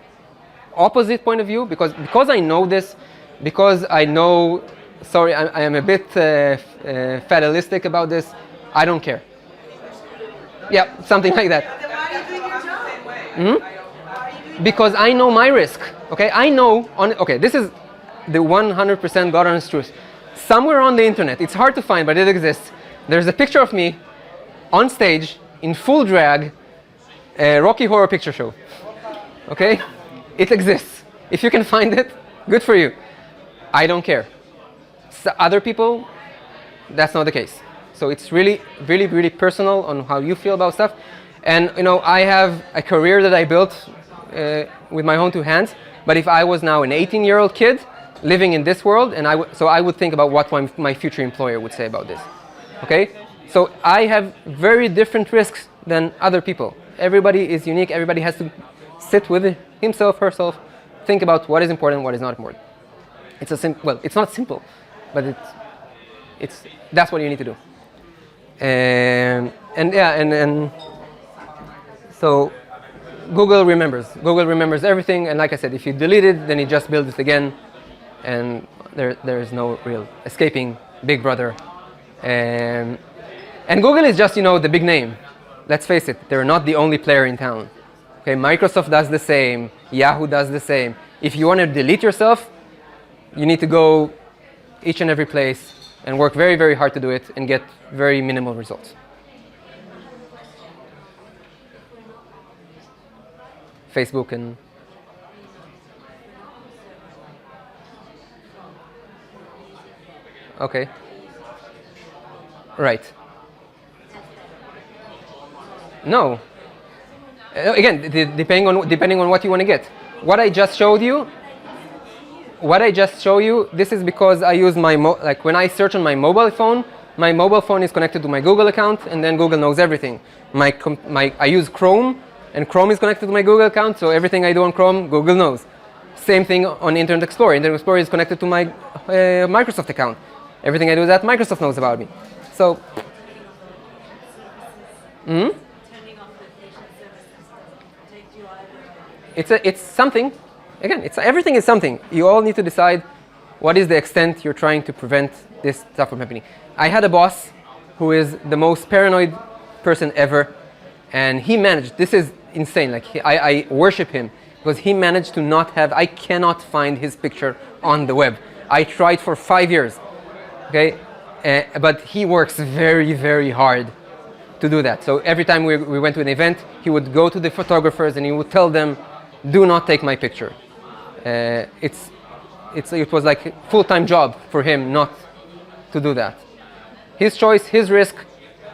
opposite point of view, because I know this, because I know, sorry, I am a bit fatalistic about this. I don't care. Yeah, something like that. Then why are you doing your job? Why are you doing Because I know my risk. Okay, I know. This is the 100% God honest truth. Somewhere on the internet, it's hard to find, but it exists. There's a picture of me on stage in full drag, a Rocky Horror Picture Show. Okay, it exists. If you can find it, good for you. I don't care. So other people, that's not the case. So it's really, really, really personal on how you feel about stuff. And I have a career that I built with my own two hands. But if I was now an 18-year-old kid living in this world, and I would think about what my future employer would say about this. Okay? So I have very different risks than other people. Everybody is unique. Everybody has to sit with himself, herself, think about what is important, what is not important. It's not simple, but that's what you need to do. And so Google remembers everything, and like I said, if you delete it, then it just builds it again, and there is no real escaping Big Brother. And Google is just the big name. Let's face it, they're not the only player in town. Okay, Microsoft does the same, Yahoo does the same. If you want to delete yourself, you need to go each and every place and work very, very hard to do it and get very minimal results. Facebook and okay. Right. No. Again, depending on what you want to get. What I just showed you, this is because I use when I search on my mobile phone is connected to my Google account, and then Google knows everything. I use Chrome, and Chrome is connected to my Google account, so everything I do on Chrome, Google knows. Same thing on Internet Explorer. Internet Explorer is connected to my Microsoft account. Everything I do that Microsoft knows about me. So, Turning off the patient services doesn't take you either. it's something. Again, everything is something. You all need to decide what is the extent you're trying to prevent this stuff from happening. I had a boss who is the most paranoid person ever, and he managed. This is insane. I worship him because he managed to not have. I cannot find his picture on the web. I tried for 5 years. Okay, but he works very, very hard to do that. So every time we went to an event, he would go to the photographers and he would tell them, "Do not take my picture." It was like a full-time job for him not to do that. His choice, his risk,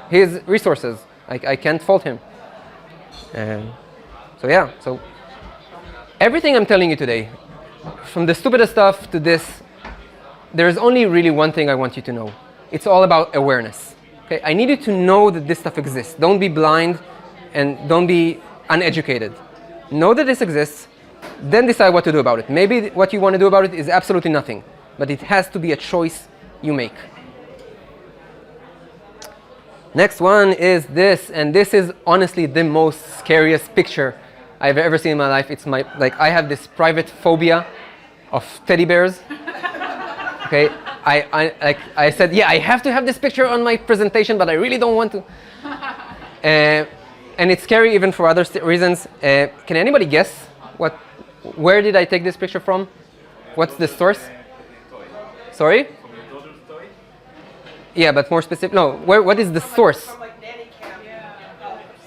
his resources. I can't fault him. So everything I'm telling you today, from the stupidest stuff to this, there's only really one thing I want you to know. It's all about awareness. Okay? I need you to know that this stuff exists. Don't be blind and don't be uneducated. Know that this exists, then decide what to do about it. Maybe what you want to do about it is absolutely nothing, but it has to be a choice you make. Next one is this, and this is honestly the most scariest picture I've ever seen in my life. It's I have this private phobia of teddy bears. Okay, I said, yeah, I have to have this picture on my presentation, but I really don't want to. And it's scary even for other reasons. Can anybody guess where did I take this picture from? What's the source? Sorry? From your daughter's toy? Yeah, but more specific. No, what is the source? From like nanny cam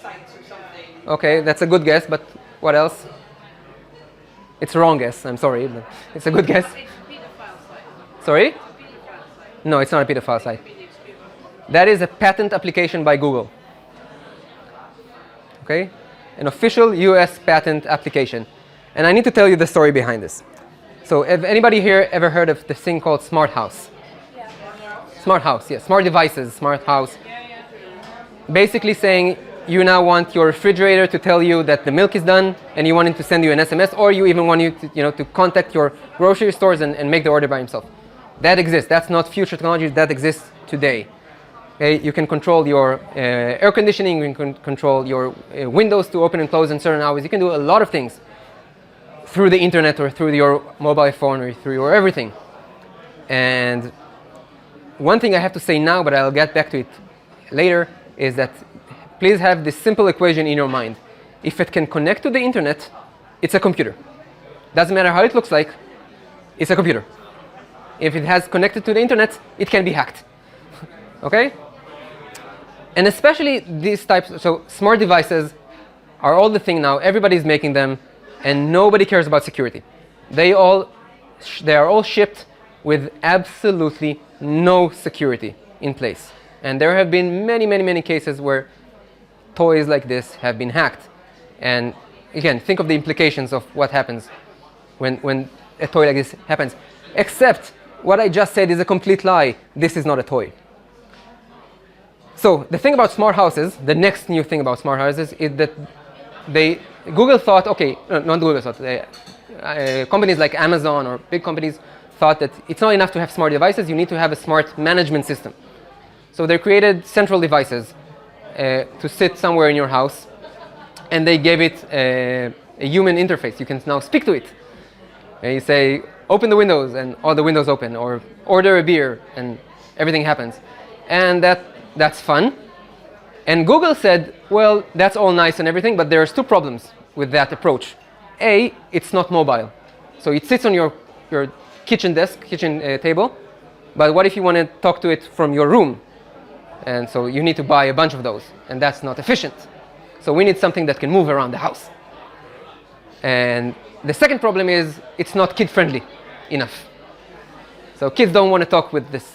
sites or something. Okay, that's a good guess, but what else? It's a wrong guess, I'm sorry, but it's a good guess. It's a pedophile site. Sorry? Pedophile site. No, it's not a pedophile site. That is a patent application by Google. Okay? An official US patent application. And I need to tell you the story behind this. So, have anybody here ever heard of this thing called smart house? Yeah. Smart house, yes. Smart devices, smart house. Basically saying you now want your refrigerator to tell you that the milk is done, and you want it to send you an SMS, or you even want you to contact your grocery stores and make the order by himself. That exists. That's not future technology. That exists today. Okay? You can control your air conditioning. You can control your windows to open and close in certain hours. You can do a lot of things through the internet or through your mobile phone or through your everything. And one thing I have to say now, but I'll get back to it later, is that please have this simple equation in your mind. If it can connect to the internet, it's a computer. Doesn't matter how it looks like, it's a computer. If it has connected to the internet, it can be hacked. Okay? And especially these types, so smart devices are all the thing now. Everybody's making them, and nobody cares about security. They are all shipped with absolutely no security in place. And there have been many, many, many cases where toys like this have been hacked. And again, think of the implications of what happens when a toy like this happens. Except what I just said is a complete lie. This is not a toy. So the thing about smart houses, the next new thing about smart houses is that Google thought, okay, no, not Google thought, companies like Amazon or big companies thought that it's not enough to have smart devices, you need to have a smart management system. So they created central devices to sit somewhere in your house, and they gave it a human interface. You can now speak to it. And you say, open the windows, and all the windows open, or order a beer, and everything happens. And that's fun. And Google said, well, that's all nice and everything, but there's two problems with that approach. A, it's not mobile. So it sits on your kitchen table, but what if you want to talk to it from your room? And so you need to buy a bunch of those, and that's not efficient. So we need something that can move around the house. And the second problem is it's not kid-friendly enough. So kids don't want to talk with this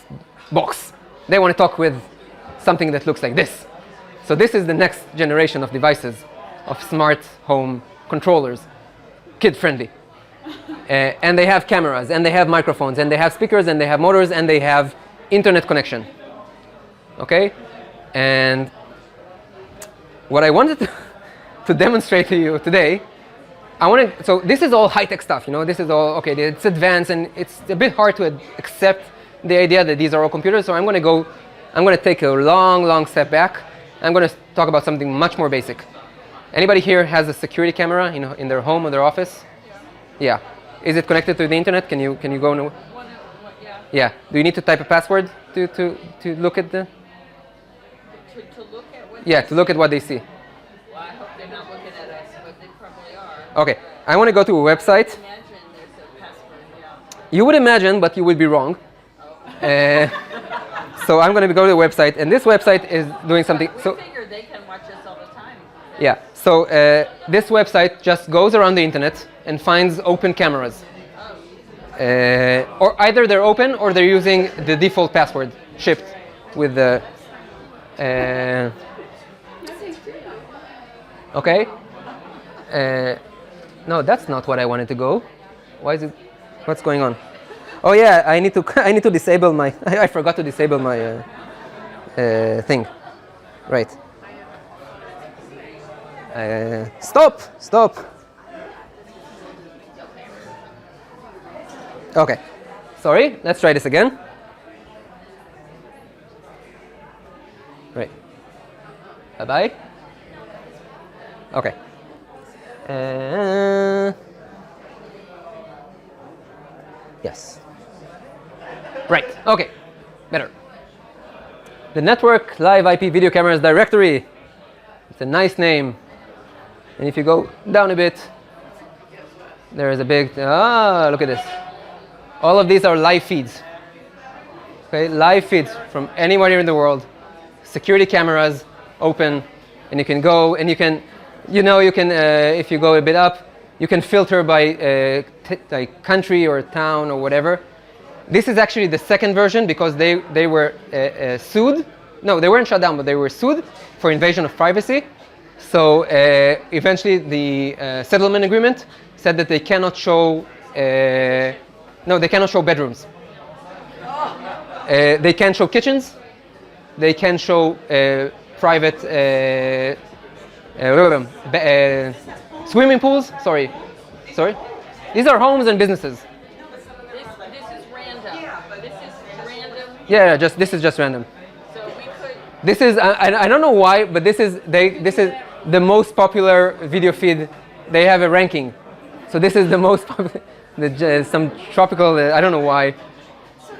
box. They want to talk with something that looks like this. So this is the next generation of devices, of smart home controllers, kid-friendly. And they have cameras, and they have microphones, and they have speakers, and they have motors, and they have internet connection. Okay? And what I wanted to demonstrate to you today, so this is all high-tech stuff, this is all, okay, it's advanced, and it's a bit hard to accept the idea that these are all computers, so I'm going to take a long step back. I'm going to talk about something much more basic. Anybody here has a security camera in their home or their office? Yeah. Is it connected to the internet? Can you go? Yeah. Do you need to type a password to look at the? To look at what? Yeah, to look at what they see. Well, I hope they're not looking at us, but they probably are. Okay. I want to go to a website. Imagine there's a password. Yeah. You would imagine, but you would be wrong. So I'm going to go to the website, and this website is doing something. We figure they can watch us all the time. Yeah. So this website just goes around the internet and finds open cameras. Or either they're open or they're using the default password shipped with the. Okay. No, that's not what I wanted to go. Why is it? What's going on? Oh yeah, I need to disable my. I forgot to disable my thing. Right. Stop. Okay. Sorry. Let's try this again. Right. Bye-bye. Okay. Yes. Right. Okay. Better. The network live IP video cameras directory. It's a nice name. And if you go down a bit, there is a big, look at this. All of these are live feeds. Okay, live feeds from anywhere in the world. Security cameras open, and you can go and you can, if you go a bit up, you can filter by like country or town or whatever. This is actually the second version because they were sued. No, they weren't shut down, but they were sued for invasion of privacy. So eventually the settlement agreement said that they cannot show, they cannot show bedrooms. They can show kitchens. They can show private swimming pools. Sorry. These are homes and businesses. This is random. This is random. Yeah, this is just random. So we could. This is I don't know why, but this is the most popular video feed. They have a ranking, so this is the most popular. Some tropical. I don't know why. So,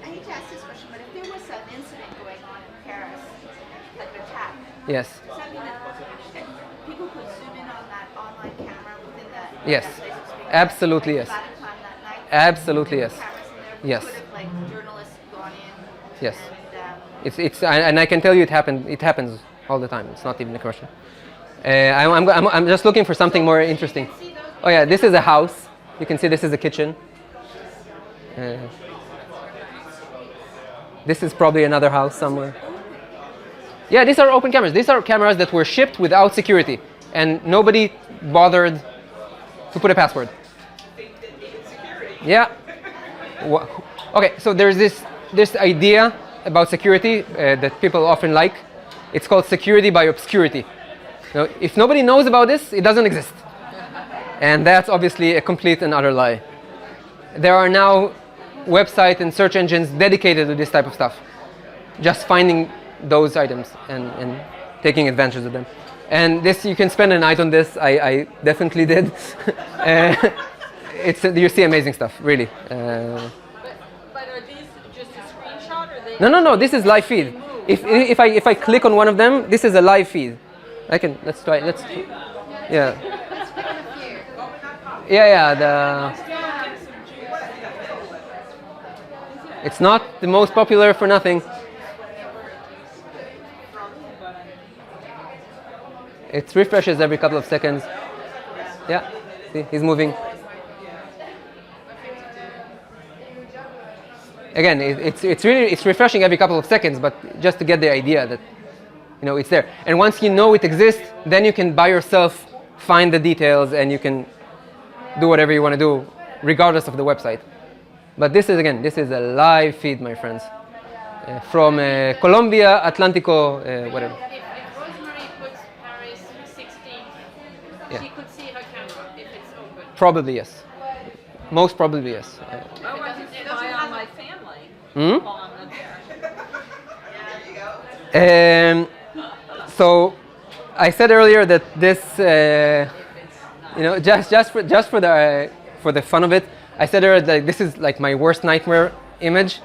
I hate to ask this question, but if there was an incident going on in Paris, like an attack, Yes. does that mean that people could zoom in on that online camera within the Yes. that place to speak Absolutely yes. Vatican that night? Absolutely yes. Cameras in there? Yes. Could have, like, journalists gone in? Yes. And, And I can tell you it happens all the time. It's not even a question. I'm just looking for something more interesting. Oh yeah, this is a house. You can see this is a kitchen. This is probably another house somewhere. Yeah, these are open cameras. These are cameras that were shipped without security, and nobody bothered to put a password. Yeah. Okay, so there's this idea about security that people often like. It's called security by obscurity. Now, if nobody knows about this, it doesn't exist. And that's obviously a complete and utter lie. There are now websites and search engines dedicated to this type of stuff. Just finding those items and taking advantage of them. And this, you can spend a night on this. I definitely did. You see amazing stuff, really. But are these just a screenshot, or they? No. This is live feed. If I click on one of them, this is a live feed. Let's try. Yeah. It's not the most popular for nothing. It refreshes every couple of seconds. Yeah, see, he's moving. Again, it's refreshing every couple of seconds, but just to get the idea that it's there. And once you know it exists, then you can by yourself find the details and you can do whatever you want to do, regardless of the website. But this is a live feed, my friends, from Colombia, Atlantico, whatever. If Rosemary puts Paris 16, Yeah. she could see her camera if it's open. Probably yes. Most probably yes. It doesn't spy on my family. Hmm? While I'm not there. So I said earlier that this, just for the fun of it, I said earlier that this is like my worst nightmare image.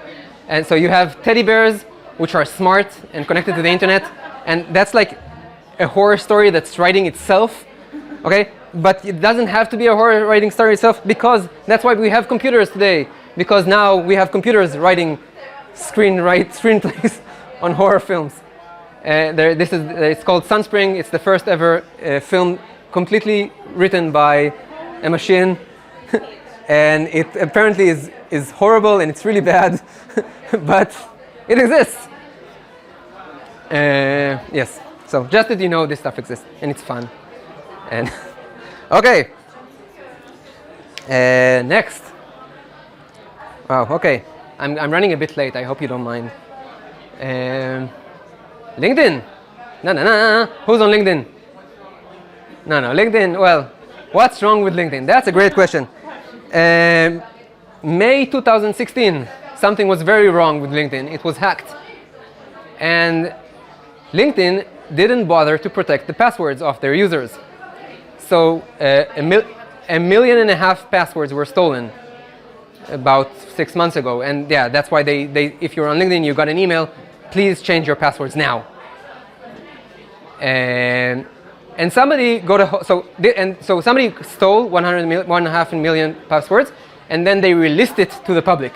And so you have teddy bears, which are smart and connected to the internet, and that's like a horror story that's writing itself. Okay, but it doesn't have to be a horror writing story itself, because that's why we have computers today. Because now we have computers writing screenplays on horror films. It's called Sunspring. It's the first ever film completely written by a machine, and it apparently is horrible and it's really bad, but it exists. Yes. So just that you know this stuff exists and it's fun. And okay. Next. Wow. Okay. I'm running a bit late. I hope you don't mind. LinkedIn. No. Who's on LinkedIn? No. LinkedIn. Well, what's wrong with LinkedIn? That's a great question. May 2016, something was very wrong with LinkedIn. It was hacked. And LinkedIn didn't bother to protect the passwords of their users. So a million and a half passwords were stolen about 6 months ago, and yeah, that's why they if you're on LinkedIn, you got an email, please change your passwords now. And somebody so somebody stole 1.5 million passwords, and then they released it to the public.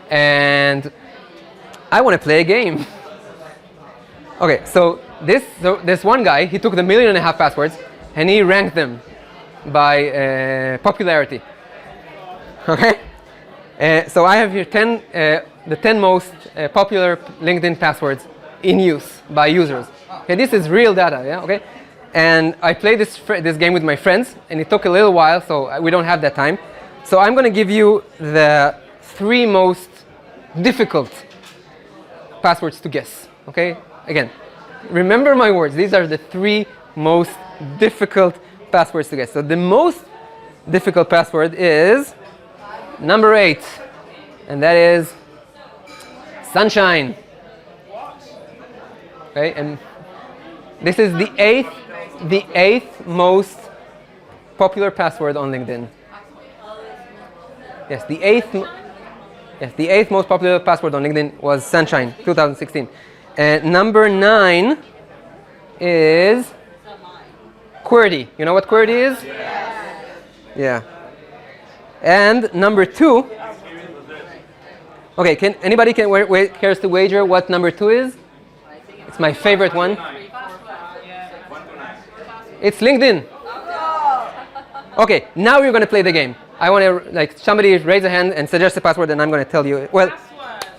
And I want to play a game. Okay, so this one guy, he took the 1.5 million passwords and he ranked them by popularity. Okay, so I have here the 10 most popular LinkedIn passwords in use by users. Okay, this is real data. Yeah. Okay, and I played this game with my friends, and it took a little while, so we don't have that time. So I'm going to give you the 3 most difficult passwords to guess. Okay, again, remember my words. These are the 3 most difficult passwords to guess. So the most difficult password is number 8, and that is sunshine. Okay, and this is the eighth most popular password on LinkedIn. Yes, the eighth most popular password on LinkedIn was sunshine, 2016. And number 9 is QWERTY. You know what QWERTY is? Yeah. And number 2. Okay, anybody cares to wager what number 2 is? It's my favorite one. It's LinkedIn. Okay, now we're going to play the game. I want to somebody raise a hand and suggest a password, and I'm going to tell you. Well,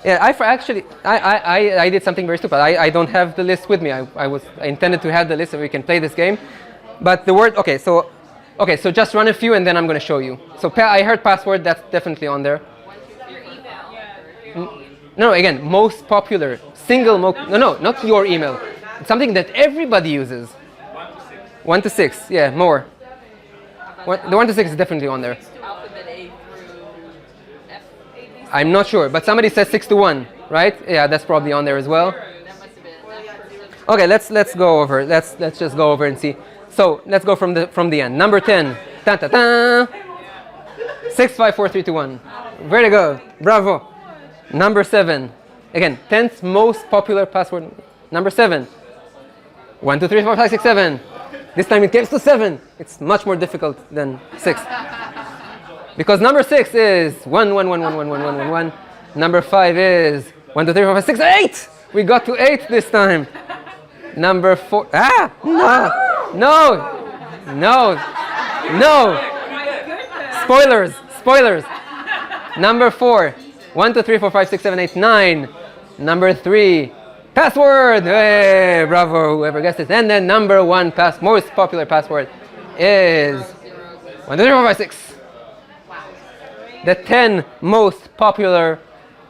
yeah, I did something very stupid. I don't have the list with me. I intended to have the list so we can play this game, but the word. Okay, so just run a few, and then I'm going to show you. So I heard password. That's definitely on there. No, again, most popular no, not your email. It's something that everybody uses. 1 to 6. Yeah, more. The 1 to 6 is definitely on there. Alphabet A through F. I'm not sure, but somebody says 6 to 1, right? Yeah, that's probably on there as well. That must have been. Okay, let's go over. Let's just go over and see. So let's go from the end. Number 10. Ta ta ta. 6 5 4 3 2 1. Very good. Bravo. Number 7. Again, 10th most popular password. Number 7. 1 2 3 4 5 6 7. This time it gets to 7. It's much more difficult than 6. Because number 6 is 1 1 1 1 1 1 1 1 1. Number 5 is 1 2 3 4 5 6 8. We got to 8 this time. Number 4. No. Spoilers. Number 4. 1 2 3 4 5 6 7 8 9. Number 3. Password! Hey, bravo, whoever guessed it. And then number 1 most popular password is 1 2 3 4 5 6. The 10 most popular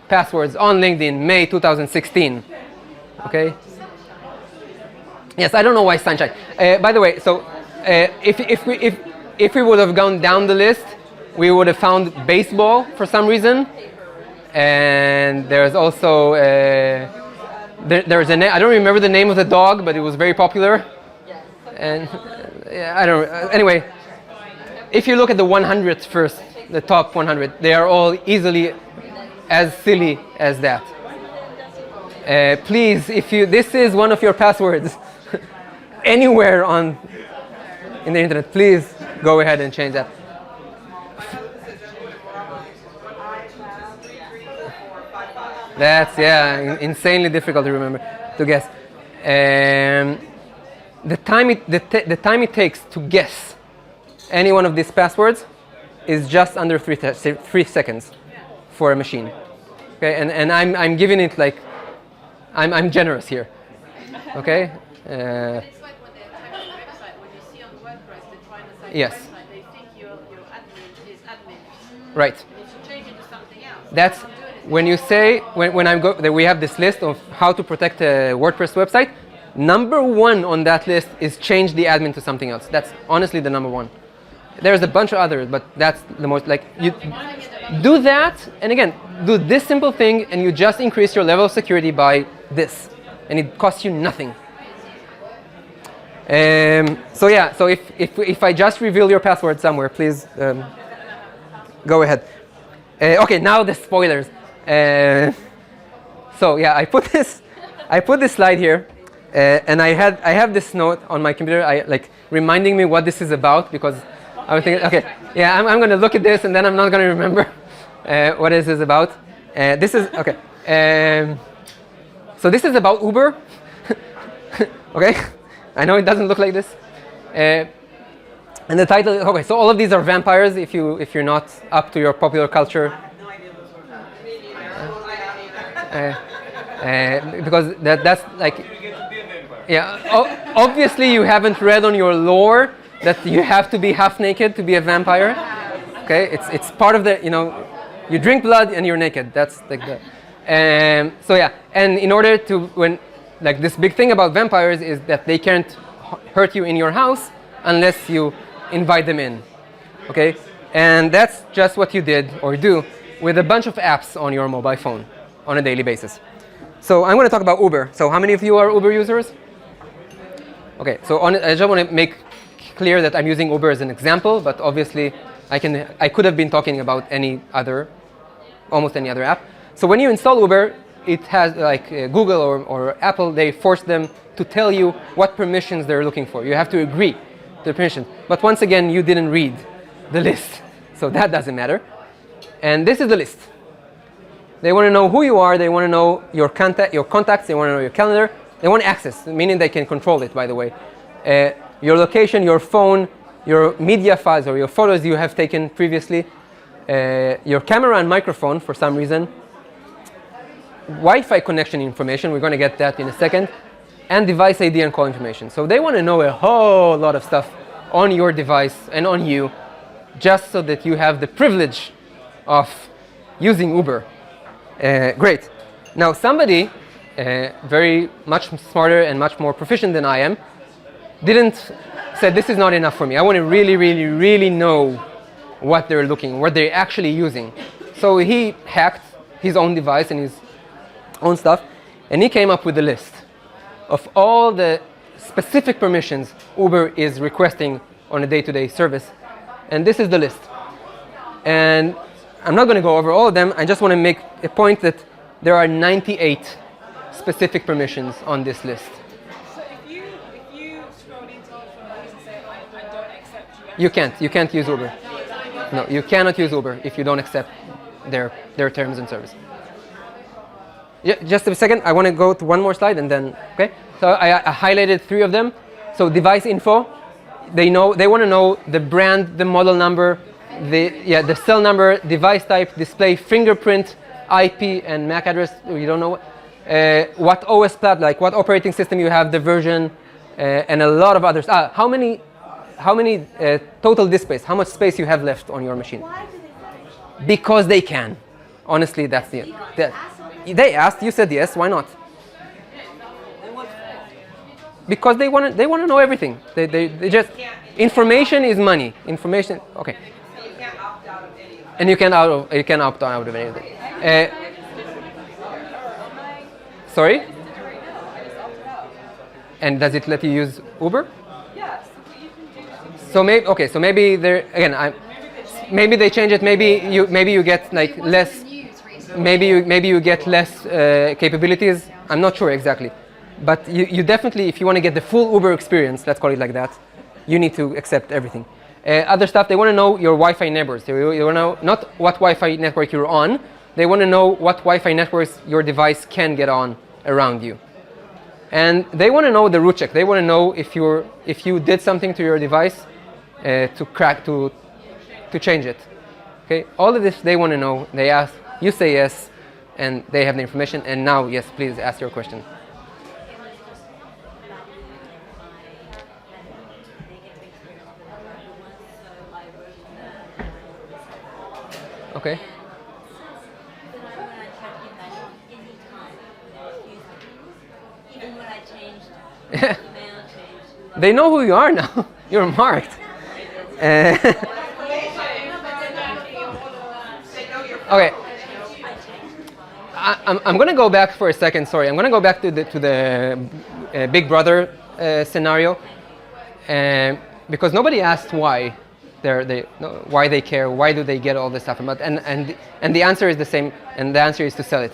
passwords on LinkedIn, May 2016. Okay. Yes, I don't know why sunshine. By the way, so if we would have gone down the list, we would have found baseball for some reason, and there's also there's a I don't remember the name of the dog, but it was very popular. And I don't. Anyway, if you look at the 100 first, the top 100, they are all easily as silly as that. Please, if this is one of your passwords anywhere in the internet, please go ahead and change that. That's insanely difficult to remember, to guess. The time it takes to guess any one of these passwords is just under 3 seconds for a machine. Okay, and I'm giving it like I'm generous here. Okay. It's like when they attack your website, when you see on WordPress they're trying to say Yes. your website, they think your admin is admin. Right. And if you change it to something else, That's they don't do anything. when you say when I'm that we have this list of how to protect a WordPress website. Number 1 on that list is change the admin to something else. That's honestly the number 1. There's a bunch of others, but that's the most you do that, and again, do this simple thing, and you just increase your level of security by this, and it costs you nothing. So yeah, so if I just reveal your password somewhere, please go ahead. Okay, now the spoilers. So yeah, I put this slide here, and I have this note on my computer, like reminding me what this is about, because I was thinking, okay, yeah, I'm going to look at this and then I'm not going to remember what this is about. This is okay. So this is about Uber. Okay, I know it doesn't look like this. And the title, okay, so all of these are vampires if you're not up to your popular culture. I have no idea those were Because that's like, You get to be a vampire. yeah, obviously you haven't read on your lore that you have to be half naked to be a vampire. Okay, it's part of the, you drink blood and you're naked. That's like the, so yeah, and in order to, like this big thing about vampires is that they can't hurt you in your house unless you invite them in. Okay, and that's just what you did or do with a bunch of apps on your mobile phone on a daily basis. So I'm going to talk about Uber. So how many of you are Uber users? Okay, so I just want to make clear that I'm using Uber as an example, but obviously I could have been talking about almost any other app. So when you install Uber, it has like Google or Apple, they force them to tell you what permissions they're looking for. You have to agree to the permission. But once again, you didn't read the list, so that doesn't matter. And this is the list. They want to know who you are. They want to know your contacts. They want to know your calendar. They want access, meaning they can control it, by the way. Your location, your phone, your media files or your photos you have taken previously, your camera and microphone for some reason, Wi-Fi connection information, we're going to get that in a second, and device ID and call information. So they want to know a whole lot of stuff on your device and on you, just so that you have the privilege of using Uber. Great. Now somebody very much smarter and much more proficient than I am said this is not enough for me. I want to really, really, really know what they're actually using. So he hacked his own device and his own stuff, and he came up with a list of all the specific permissions Uber is requesting on a day-to-day service. And this is the list. And I'm not going to go over all of them. I just want to make a point that there are 98 specific permissions on this list. So if you scroll into all of those and say, I don't accept You can't use Uber. No, you cannot use Uber if you don't accept their terms and service. Yeah, just a second, I want to go to one more slide and then, okay? So I highlighted 3 of them. So device info, they want to know the brand, the model number, the cell number, device type, display, fingerprint, IP, and MAC address. You don't know what OS platform, like what operating system you have, the version, and a lot of others. How many total disk space? How much space you have left on your machine? Why do they finish? Because they can. Honestly, that's they asked. You said yes. Why not? Because they want to know everything. They just information is money. Information. Okay. you can't opt out of any of them. And you can opt out of anything. Sorry? And does it let you use Uber? Yes, you can do So maybe they're again. Maybe they change it. Maybe you get like less. Maybe you get less capabilities. I'm not sure exactly, but you definitely, if you want to get the full Uber experience, let's call it like that, you need to accept everything. Other stuff, they want to know your Wi-Fi neighbors. They want to know not what Wi-Fi network you're on. They want to know what Wi-Fi networks your device can get on around you. And they want to know the root check. They want to know if you did something to your device to change it. Okay, all of this they want to know. They ask, you say yes, and they have the information. And now, yes, please ask your question. Okay. They know who you are now. You're marked. Okay. I'm going to go back for a second. Sorry, I'm going to go back to the Big Brother scenario. because nobody asked why why they care, why do they get all this stuff, and the answer is the same, and the answer is to sell it.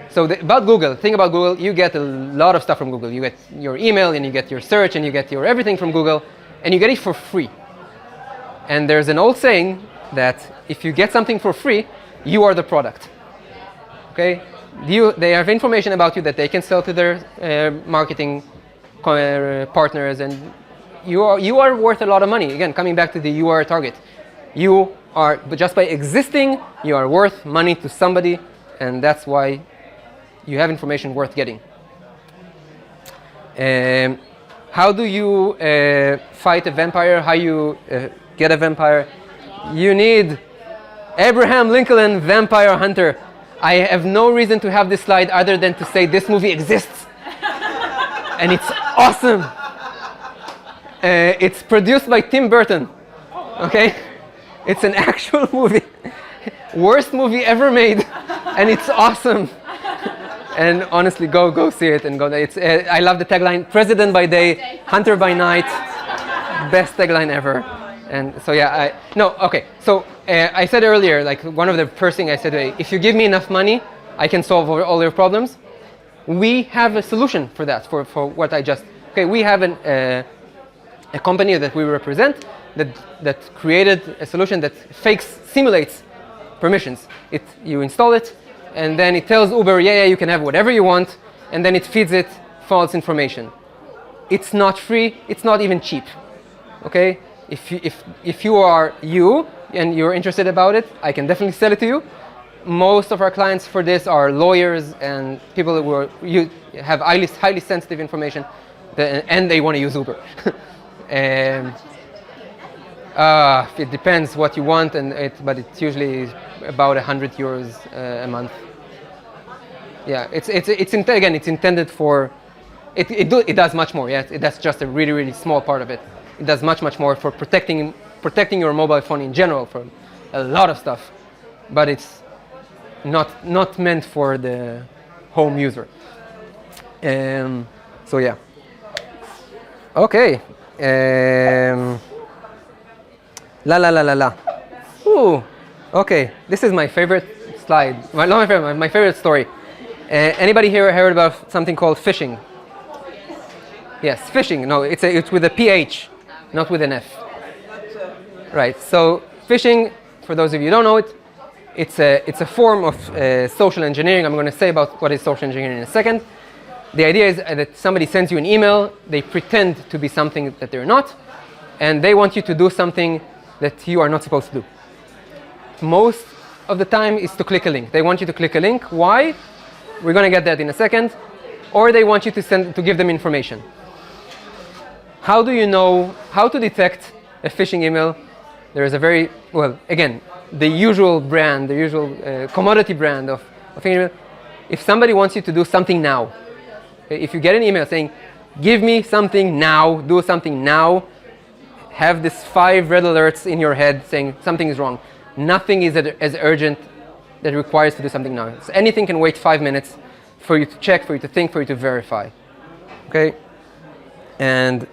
So about Google, think about Google, you get a lot of stuff from Google. You get your email, and you get your search, and you get your everything from Google, and you get it for free. And there's an old saying that if you get something for free, you are the product. Okay? They have information about you that they can sell to their marketing partners, and you are worth a lot of money. Again, coming back to the you are a target. You are, but just by existing, you are worth money to somebody, and that's why you have information worth getting. How do you fight a vampire? How you get a vampire? You need Abraham Lincoln, Vampire Hunter. I have no reason to have this slide other than to say this movie exists. And it's awesome. It's produced by Tim Burton. Okay? It's an actual movie. Worst movie ever made. And it's awesome. And honestly, go see it and go. I love the tagline: "President by day, hunter by night." Best tagline ever. And so yeah, So I said earlier, like one of the first things I said, if you give me enough money, I can solve all your problems. We have a solution for that. For what I just we have a company that we represent that created a solution that simulates permissions. You install it. And then it tells Uber, yeah, you can have whatever you want, and then it feeds it false information. It's not free, it's not even cheap. Okay? If you are you and you're interested about it, I can definitely sell it to you. Most of our clients for this are lawyers and people who have highly sensitive information, and they want to use Uber. It depends what you want, but it's usually about 100 euros a month. Yeah, it's intended for. It does much more. Yeah, that's just a really small part of it. It does much more for protecting your mobile phone in general from a lot of stuff, but it's not meant for the home user. So yeah. Okay. La. Ooh. Okay. This is my favorite slide. My favorite story. Anybody here heard about something called phishing? Yes, phishing. No, it's with a PH, not with an F. Right. So phishing, for those of you who don't know it, it's a form of social engineering. I'm going to say about what is social engineering in a second. The idea is that somebody sends you an email, they pretend to be something that they're not, and they want you to do something that you are not supposed to do. Most of the time is to click a link. They want you to click a link. Why? We're going to get that in a second. Or they want you to give them information. How do you know how to detect a phishing email? There is a very, the usual brand, the usual commodity brand of email. If somebody wants you to do something now, if you get an email saying, give me something now, do something now, have this 5 red alerts in your head saying something is wrong. Nothing is as urgent that requires to do something now. So anything can wait 5 minutes for you to check, for you to think, for you to verify. Okay? And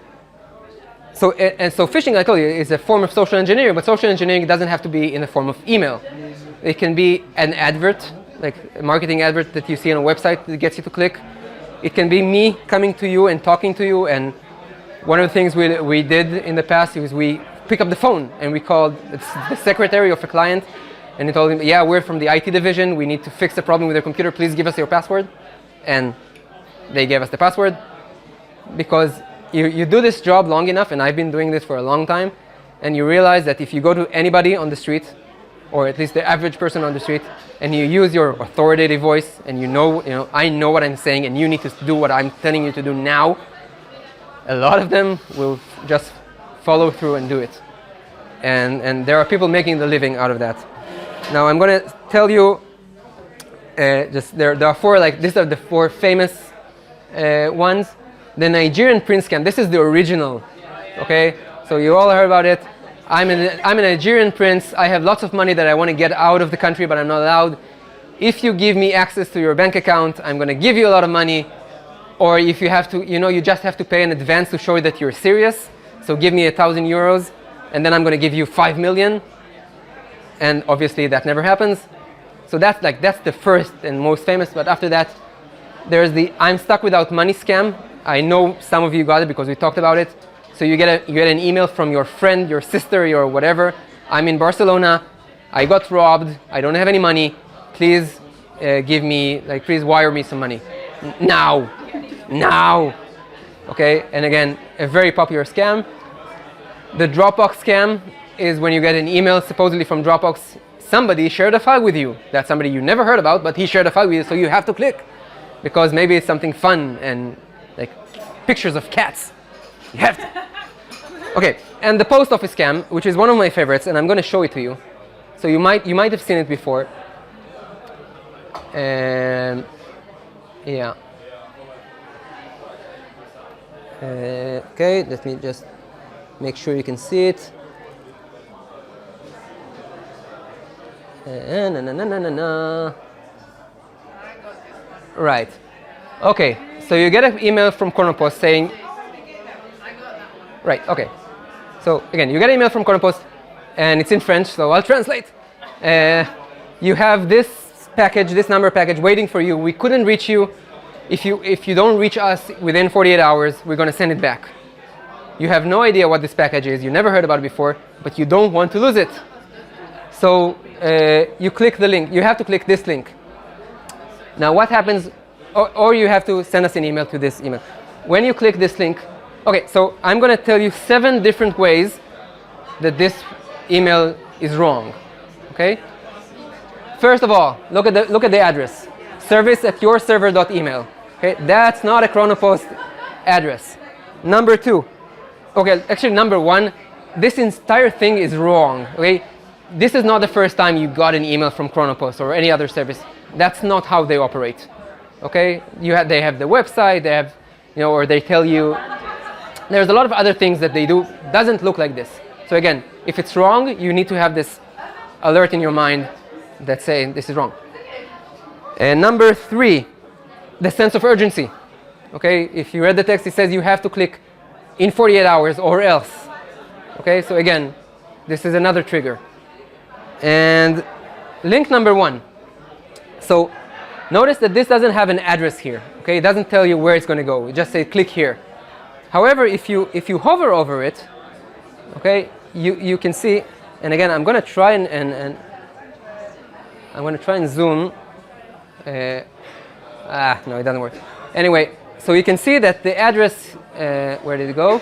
so phishing, I told you, is a form of social engineering, but social engineering doesn't have to be in the form of email. It can be an advert, like a marketing advert that you see on a website that gets you to click. It can be me coming to you and talking to you, and one of the things we did in the past was we pick up the phone and we called the secretary of a client, and we told him, yeah, we're from the IT division, we need to fix the problem with your computer, please give us your password. And they gave us the password, because you do this job long enough, and I've been doing this for a long time, and you realize that if you go to anybody on the street, or at least the average person on the street, and you use your authoritative voice, and I know what I'm saying, and you need to do what I'm telling you to do now, a lot of them will just follow through and do it. And there are people making the living out of that. Now I'm going to tell you, there are 4, these are the 4 famous ones. The Nigerian prince scam, this is the original, okay? So you all heard about it. I'm a Nigerian prince. I have lots of money that I want to get out of the country, but I'm not allowed. If you give me access to your bank account, I'm going to give you a lot of money. Or if you have to, you just have to pay in advance to show that you're serious. So give me 1,000 euros, and then I'm going to give you 5 million. And obviously that never happens. So that's the first and most famous. But after that, there's the I'm stuck without money scam. I know some of you got it because we talked about it. So you get an email from your friend, your sister, your whatever. I'm in Barcelona. I got robbed. I don't have any money. Please please wire me some money. Now. Okay, and again, a very popular scam. The Dropbox scam is when you get an email supposedly from Dropbox. Somebody shared a file with you. That's somebody you never heard about, but he shared a file with you, so you have to click. Because maybe it's something fun and like pictures of cats. You have to. Okay, and the post office scam, which is one of my favorites, and I'm going to show it to you. So you might have seen it before. Yeah. Okay, let me just make sure you can see it. Right. Okay, so you get an email from Chronopost saying... Right, okay. So again, you get an email from Chronopost, and it's in French, so I'll translate. You have this package, this number package waiting for you. We couldn't reach you. If you don't reach us within 48 hours, we're going to send it back. You have no idea what this package is. You never heard about it before, but you don't want to lose it. So you click the link. You have to click this link. Now what happens, or you have to send us an email to this email. When you click this link, okay, so I'm going to tell you 7 different ways that this email is wrong. Okay? First of all, look at the address. service@yourserver.email. Okay, that's not a Chronopost address. Number 2. Okay, actually number 1, this entire thing is wrong. Okay? This is not the first time you got an email from Chronopost or any other service. That's not how they operate. Okay? They have the website, they have, or they tell you. There's a lot of other things that they do. Doesn't look like this. So again, if it's wrong, you need to have this alert in your mind that's saying this is wrong. And number 3, the sense of urgency. Okay, if you read the text, it says you have to click in 48 hours or else. Okay, so again, this is another trigger. And link number 1. So notice that this doesn't have an address here. Okay, it doesn't tell you where it's going to go. It just says click here. However, if you hover over it, okay, you can see. And again, I'm going to try and I'm going to try and zoom. No, it doesn't work. Anyway, so you can see that the address. Where did it go?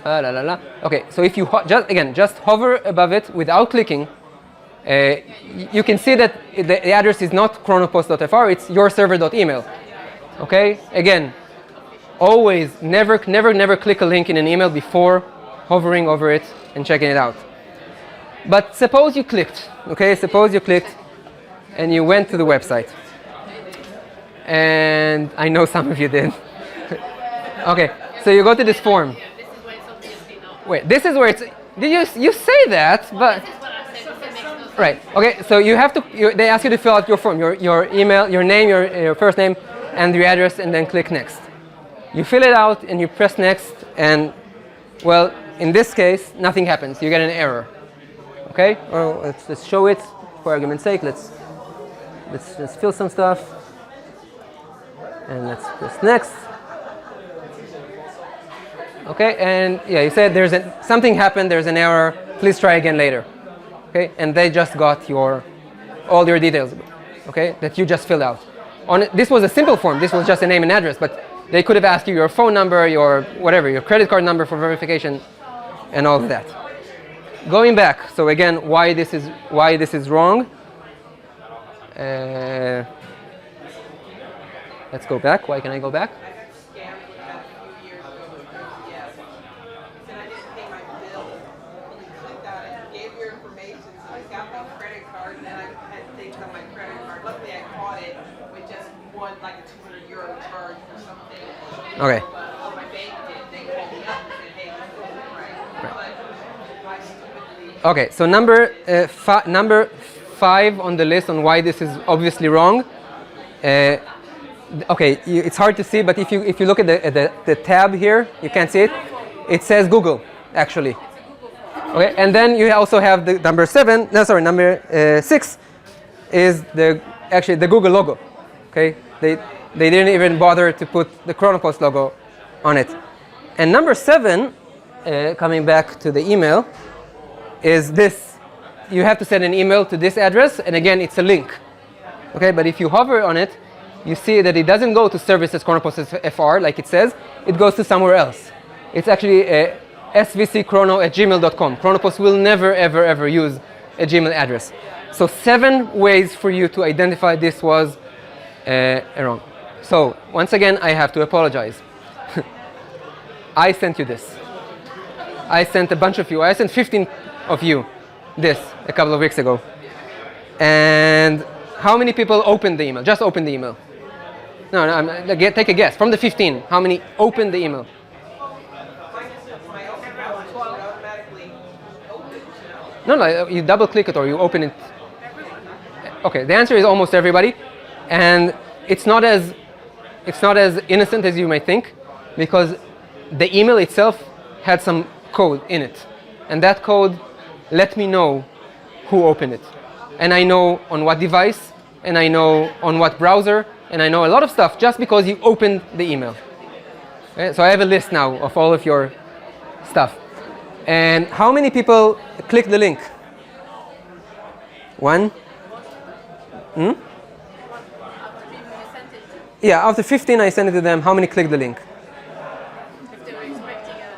Okay, so if you just hover above it without clicking, you can see that the address is not chronopost.fr, it's yourserver.email. Okay, again, always never click a link in an email before hovering over it and checking it out. But suppose you clicked, okay, and you went to the website. And I know some of you did. Okay, so you go to this form. Wait, this is where it's. Did you say that? But right. Okay, so you have to. They ask you to fill out your form, your email, your name, your first name, and your address, and then click next. You fill it out and you press next, and well, in this case, nothing happens. You get an error. Okay. Well, let's show it for argument's sake. Let's fill some stuff, and let's press next. Okay, and yeah, you said something happened, there's an error, please try again later. Okay, and they just got all your details, okay, that you just filled out. This was a simple form, this was just a name and address, but they could have asked you your phone number, your whatever, your credit card number for verification, and all of that. Going back, so again, why this is wrong. Let's go back. Why can I go back? Okay. Okay, so number 5 on the list on why this is obviously wrong. Okay, it's hard to see, but if you look at the tab here, you can't see it. It says Google, actually. Okay, and then you also have the number 6 is actually the Google logo. Okay, they didn't even bother to put the Chronopost logo on it. And number 7, coming back to the email, is this. You have to send an email to this address, and again, it's a link. Okay, but if you hover on it, you see that it doesn't go to services Chronopost FR like it says. It goes to somewhere else. It's actually svcchrono@gmail.com. Chronopost will never, ever, ever use a Gmail address. So 7 ways for you to identify this was wrong. So once again, I have to apologize. I sent you this. I sent a bunch of you. I sent 15 of you this a couple of weeks ago. And how many people opened the email? Just opened the email. No, take a guess. From the 15, how many opened the email? No, you double click it or you open it. Okay, the answer is almost everybody, and it's not as innocent as you may think, because the email itself had some code in it, and that code let me know who opened it, and I know on what device, and I know on what browser, and I know a lot of stuff just because you opened the email. Okay, so I have a list now of all of your stuff. And how many people clicked the link? 1? Yeah, after 15 I sent it to them. How many clicked the link? If they were expecting a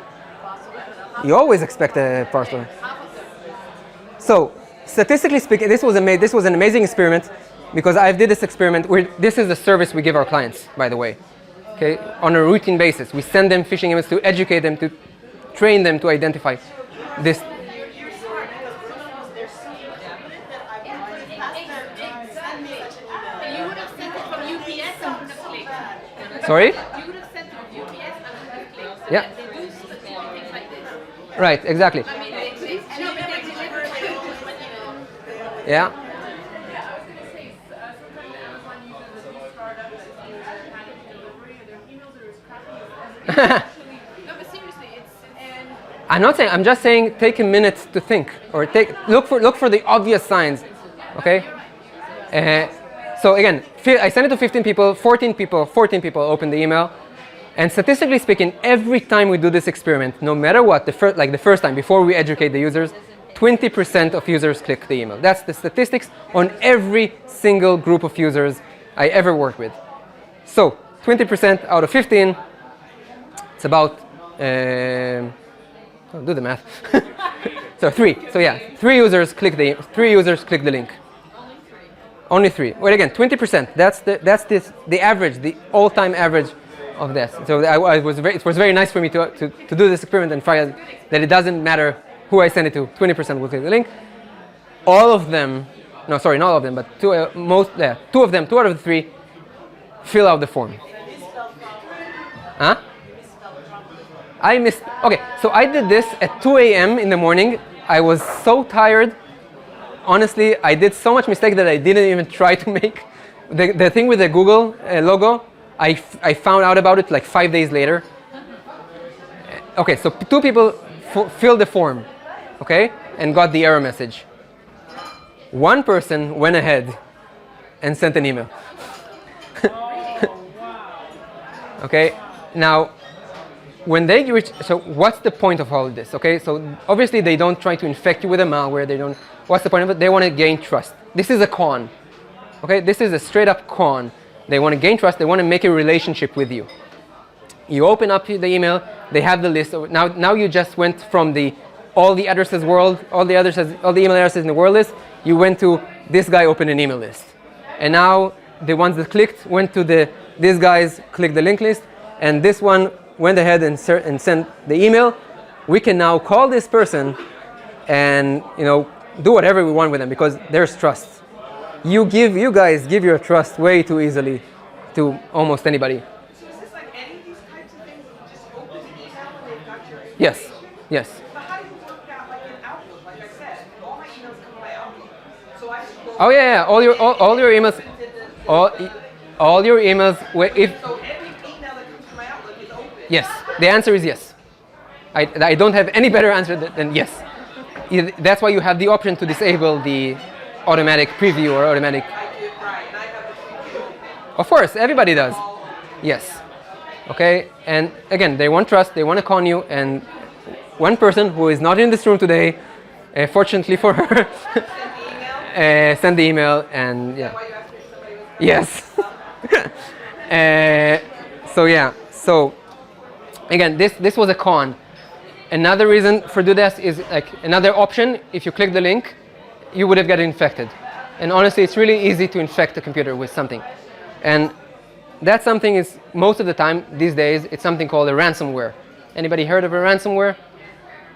parcel, I don't know. You always expect a parcel. Half of them. So, statistically speaking, this was an amazing experiment, because I did this experiment where this is the service we give our clients, by the way. Okay, on a routine basis. We send them phishing emails to educate them, to train them to identify this. You're smart, because Chronopost, they're seeing that I've past their send me such an email. You would have sent it from UPS and would have clicked. Sorry? You would have sent it from UPS and would have clicked. Yeah. They do specific things like this. Right, exactly. I mean, they deliver it when you Yeah. No, but seriously, I'm not saying. I'm just saying. Take a minute to think, or look for the obvious signs. Okay. So again, I sent it to 15 people. 14 people opened the email, and statistically speaking, every time we do this experiment, no matter what, the first time before we educate the users, 20% of users click the email. That's the statistics on every single group of users I ever worked with. So 20% out of 15. It's about, do the math. So 3. So yeah, 3 users click the link. Only 3. Well, again, 20%. That's the average, the all-time average of this. So it was very nice for me to do this experiment and find that it doesn't matter who I send it to. 20% will click the link. All of them, no, sorry, not all of them, but 2 of them, 2 out of the 3, fill out the form. Huh? Okay, so I did this at 2 a.m. in the morning. I was so tired. Honestly, I did so much mistake that I didn't even try to make. The thing with the Google logo, I found out about it like 5 days later. Okay, so 2 people filled the form, okay, and got the error message. 1 person went ahead and sent an email. Okay, now, when they reach, so what's the point of all of this? Okay, so obviously they don't try to infect you with a malware. What's the point of it? They want to gain trust. This is a con. Okay, this is a straight up con. They want to gain trust. They want to make a relationship with you. You open up the email. They have the list. Now you just went from all the email addresses in the world list. You went to this guy opened an email list, and now the ones that clicked went to these guys clicked the link list, and this one went ahead and sent the email. We can now call this person and do whatever we want with them, because there's trust. You guys give your trust way too easily to almost anybody. So is this like any of these types of things? You just open the email and they've got your Yes. But how do you work that like in Outlook? Like I said, all my emails come by Outlook. So I should go. Oh yeah. All your emails, all your emails. If So every email that comes to my Outlook is open. yes, the answer is yes. I don't have any better answer than yes. That's why you have the option to disable the automatic preview or automatic. Of course, everybody does. Yes. Okay. And again, they want trust. They want to con you. And one person who is not in this room today, fortunately for her, send the email and yeah. Yes. So yeah. So again, this was a con. Another reason for do this is like another option. If you click the link, you would have gotten infected. And honestly, it's really easy to infect a computer with something. And that something is most of the time these days it's something called a ransomware. Anybody heard of a ransomware?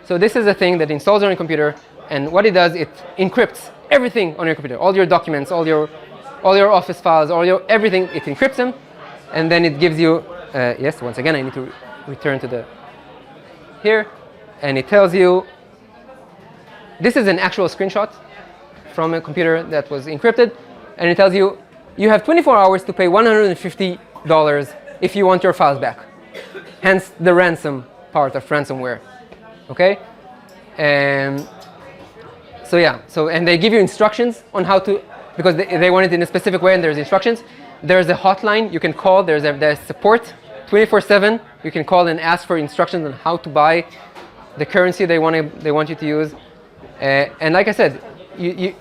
So this is a thing that installs on your computer, and what it does, it encrypts everything on your computer, all your documents, all your office files, everything. It encrypts them, and then it gives you. Yes, once again, I need to return to the here. And it tells you, this is an actual screenshot from a computer that was encrypted, and it tells you, you have 24 hours to pay $150 if you want your files back. Hence the ransom part of ransomware. Okay? So yeah, and they give you instructions on how to, because they want it in a specific way and there's instructions. There's a hotline you can call, there's support 24/7. You can call and ask for instructions on how to buy the currency they want you to use, and like I said, you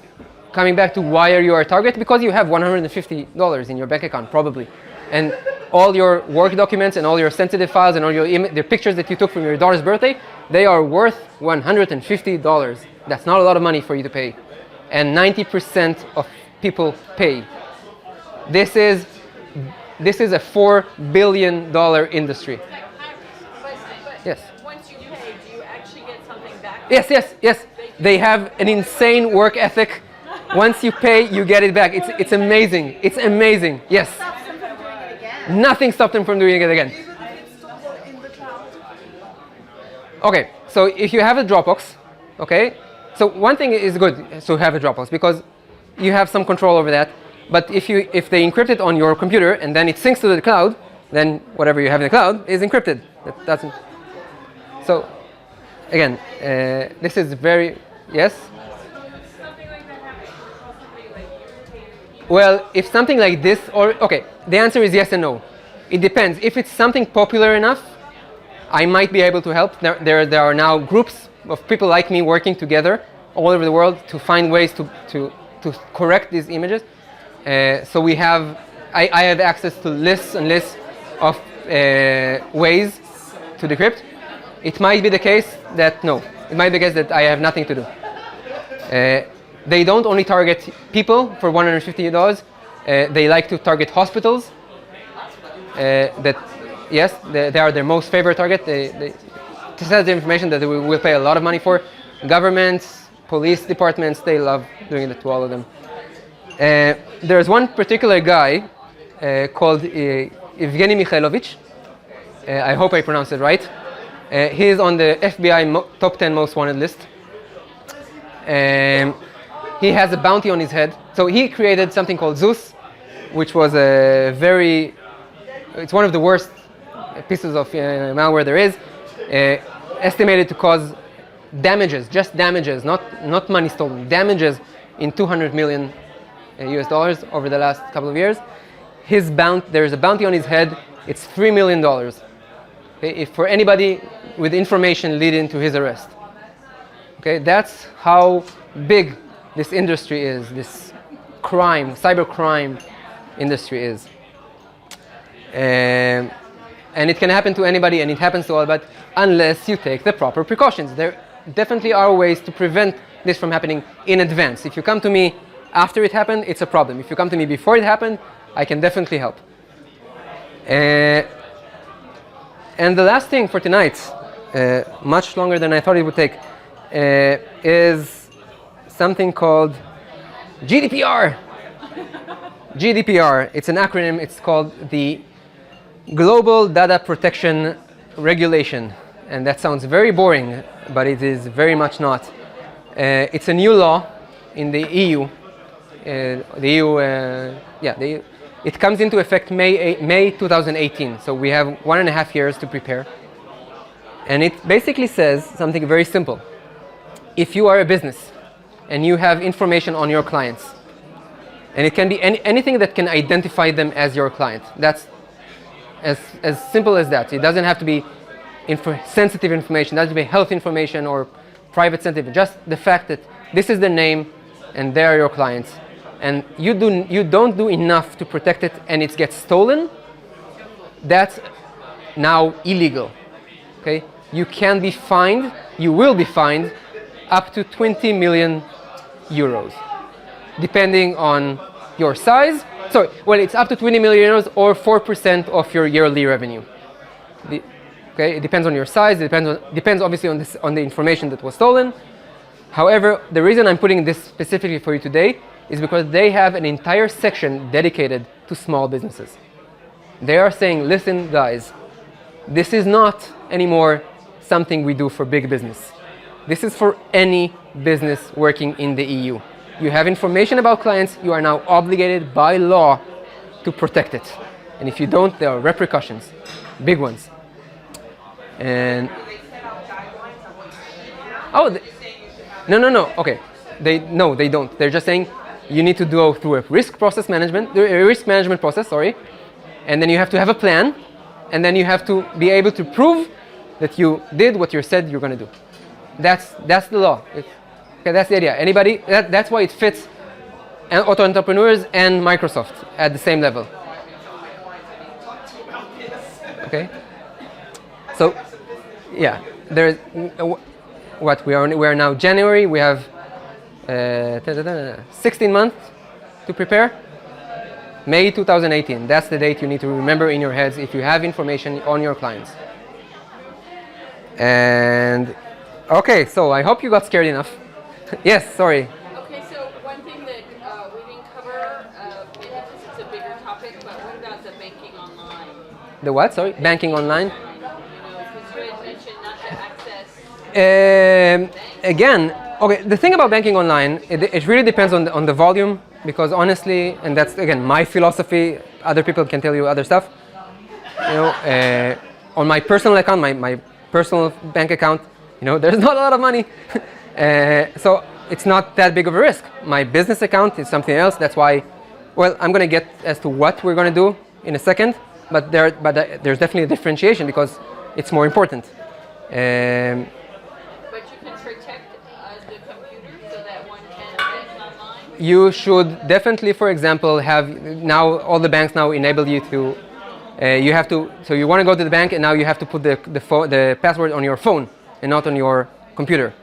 coming back to why are you our target? Because you have $150 in your bank account probably, and all your work documents and all your sensitive files and all the pictures that you took from your daughter's birthday, they are worth $150. That's not a lot of money for you to pay, and 90% of people pay. This is a $4 billion industry. Yes. Once you pay, do you actually get something back? Yes. They have an insane work ethic. Once you pay, you get it back. It's amazing. It's amazing. Yes. Stops them from doing it again. Nothing stopped them from doing it again. Okay, so if you have a Dropbox, okay, so one thing is good to have a Dropbox because you have some control over that. But if they encrypt it on your computer and then it syncs to the cloud, then whatever you have in the cloud is encrypted. That doesn't. So, again, this is very yes. Well, if something like this, the answer is yes and no. It depends. If it's something popular enough, I might be able to help. There are now groups of people like me working together all over the world to find ways to correct these images. So I have access to lists and lists of ways to decrypt. It might be the case that no. It might be the case that I have nothing to do. They don't only target people for $150. They like to target hospitals. They are their most favorite target. This has the information that they will pay a lot of money for. Governments, police departments, they love doing it to all of them. There's one particular guy called Evgeny Mikhailovich. I hope I pronounced it right. He is on the FBI top 10 most wanted list. He has a bounty on his head. So he created something called Zeus, which was it's one of the worst pieces of malware there is. Estimated to cause damages, just damages, not money stolen, damages in $200 million US dollars over the last couple of years. There's a bounty on his head. It's $3 million. Okay, if for anybody with information leading to his arrest. Okay, that's how big this industry is. This cybercrime industry is. And it can happen to anybody, and it happens to all, but unless you take the proper precautions. There definitely are ways to prevent this from happening in advance. If you come to me after it happened, it's a problem. If you come to me before it happened, I can definitely help. And the last thing for tonight, much longer than I thought it would take, is something called GDPR. GDPR, it's an acronym. It's called the Global Data Protection Regulation. And that sounds very boring, but it is very much not. It's a new law in the EU. It comes into effect May 2018, so we have 1.5 years to prepare. And it basically says something very simple. If you are a business and you have information on your clients, and it can be anything that can identify them as your client. That's as simple as that. It doesn't have to be sensitive information, it doesn't have to be health information or private sensitive. Just the fact that this is the name and they are your clients. And you don't do enough to protect it and it gets stolen, that's now illegal. Okay? You can be fined, you will be fined up to 20 million euros, depending on your size. Sorry, well, it's up to 20 million euros or 4% of your yearly revenue. Okay, it depends on your size. It depends obviously on the information that was stolen. However, the reason I'm putting this specifically for you today is because they have an entire section dedicated to small businesses. They are saying, listen, guys, this is not anymore something we do for big business. This is for any business working in the EU. You have information about clients, you are now obligated by law to protect it. And if you don't, there are repercussions, big ones. And no. Okay, they don't. They're just saying you need to go through a risk management process, and then you have to have a plan, and then you have to be able to prove that you did what you said you're going to do. That's the law. Okay, that's the idea. Anybody? That's why it fits auto entrepreneurs and Microsoft at the same level. Okay. So, yeah, there's what we are now January. We have 16 months to prepare. May 2018. That's the date you need to remember in your heads if you have information on your clients. And okay, so I hope you got scared enough. Yes, sorry. Okay, so one thing that we didn't cover, maybe because it's a bigger topic, but what about the banking online? The what? Sorry, banking online. Because you had mentioned not to access. Again, okay. The thing about banking online, it really depends on the volume, because honestly, and that's again my philosophy. Other people can tell you other stuff. On my personal account, my personal bank account, there's not a lot of money. So it's not that big of a risk. My business account is something else. That's why, well, I'm going to get as to what we're going to do in a second. But there's definitely a differentiation because it's more important. But you can protect the computer so that one can bank online? You should definitely, for example, have now all the banks now enable you to, so you want to go to the bank and now you have to put the password on your phone and not on your computer.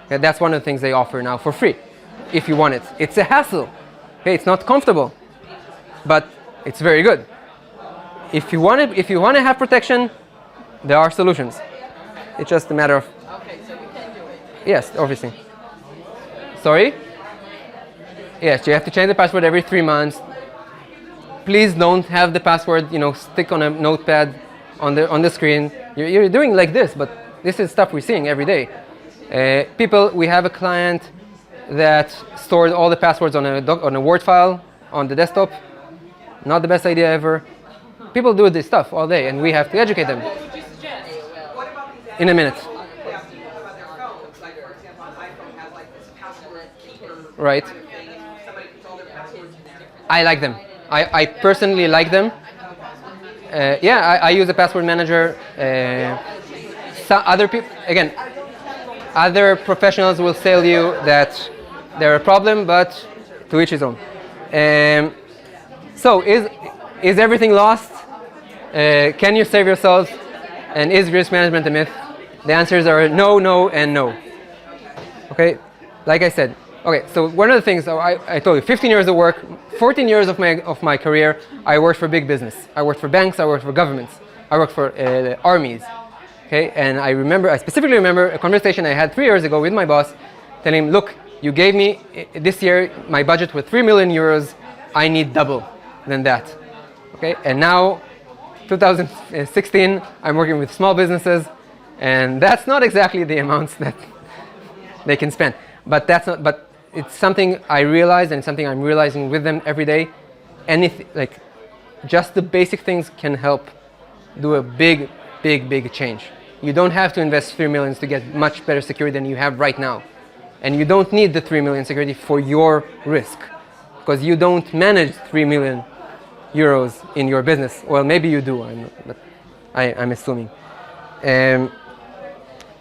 Okay, that's one of the things they offer now for free, if you want it. It's a hassle. Okay, it's not comfortable, but it's very good. If you want to have protection, there are solutions. It's just a matter of. Okay, so we can do it. Yes, obviously. Sorry? Yes, you have to change the password every 3 months. Please don't have the password, stick on a notepad on the screen. You're doing like this, but this is stuff we're seeing every day. We have a client that stored all the passwords on a Word file on the desktop. Not the best idea ever. People do this stuff all day, and we have to educate them. What would you suggest? In a minute. Right. I like them. I personally like them. I use a password manager. Other people, again, other professionals will tell you that they're a problem, but to each his own. So is everything lost? Can you save yourselves? And is risk management a myth? The answers are no, no, and no. Okay, like I said. Okay, so one of the things I told you, 15 years of work, 14 years of my career, I worked for big business. I worked for banks. I worked for governments. I worked for armies. Okay, and I specifically remember a conversation I had 3 years ago with my boss, telling him, look, you gave me this year my budget was 3 million euros. I need double than that. Okay, and now 2016, I'm working with small businesses, and that's not exactly the amounts that they can spend. But it's something I realized, and something I'm realizing with them every day. Just the basic things can help do a big change. You don't have to invest 3 million to get much better security than you have right now. And you don't need the 3 million security for your risk, because you don't manage 3 million euros in your business. Well, maybe you do, but I'm assuming.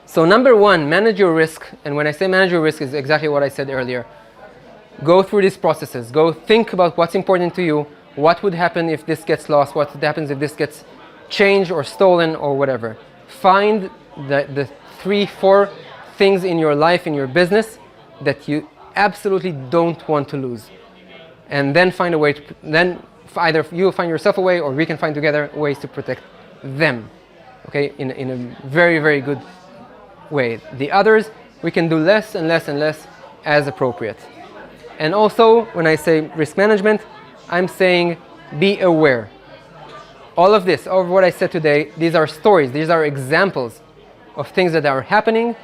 So number one, manage your risk. And when I say manage your risk, is exactly what I said earlier. Go through these processes. Go think about what's important to you. What would happen if this gets lost? What happens if this gets changed or stolen or whatever? Find the 3-4 things in your life, in your business, that you absolutely don't want to lose. And then find a way to, then either you find yourself a way, or we can find together ways to protect them. Okay, in a very, very good way. The others, we can do less and less and less as appropriate. And also, when I say risk management, I'm saying be aware. All of this, all of what I said today, these are stories, these are examples of things that are happening,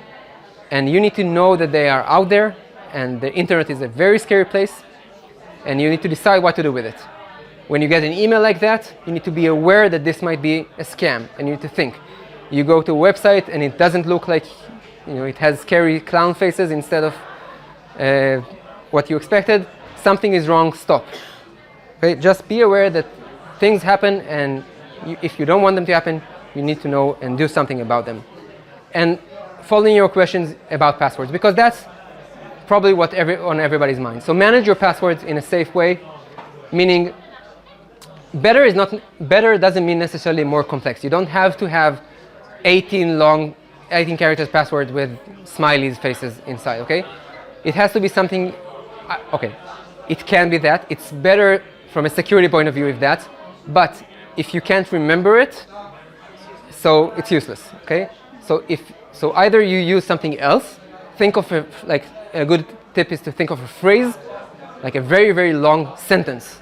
and you need to know that they are out there, and the internet is a very scary place, and you need to decide what to do with it. When you get an email like that, you need to be aware that this might be a scam, and you need to think. You go to a website and it doesn't look like, it has scary clown faces instead of what you expected. Something is wrong, stop. Okay? Just be aware that things happen, and if you don't want them to happen, you need to know and do something about them. And following your questions about passwords, because that's probably what on everybody's mind. So manage your passwords in a safe way, meaning better doesn't mean necessarily more complex. You don't have to have 18 characters password with smileys faces inside, okay? It has to be something, okay, it can be that. It's better from a security point of view if that, but if you can't remember it, so it's useless, okay? So either you use something else, think of a good tip is to think of a phrase, like a very, very long sentence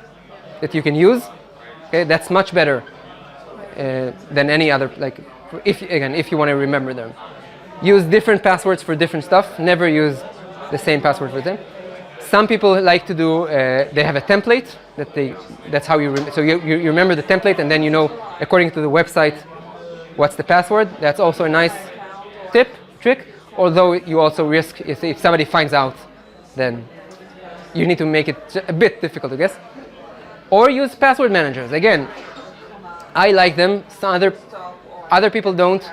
that you can use, okay? That's much better than any other, if you want to remember them. Use different passwords for different stuff. Never use the same password for them. Some people like to do, they have a template that's how you remember. So you remember the template, and then you know, according to the website, what's the password. That's also a nice trick. Although you also risk, if somebody finds out, then you need to make it a bit difficult to guess. Or use password managers. Again, I like them. Some other people don't.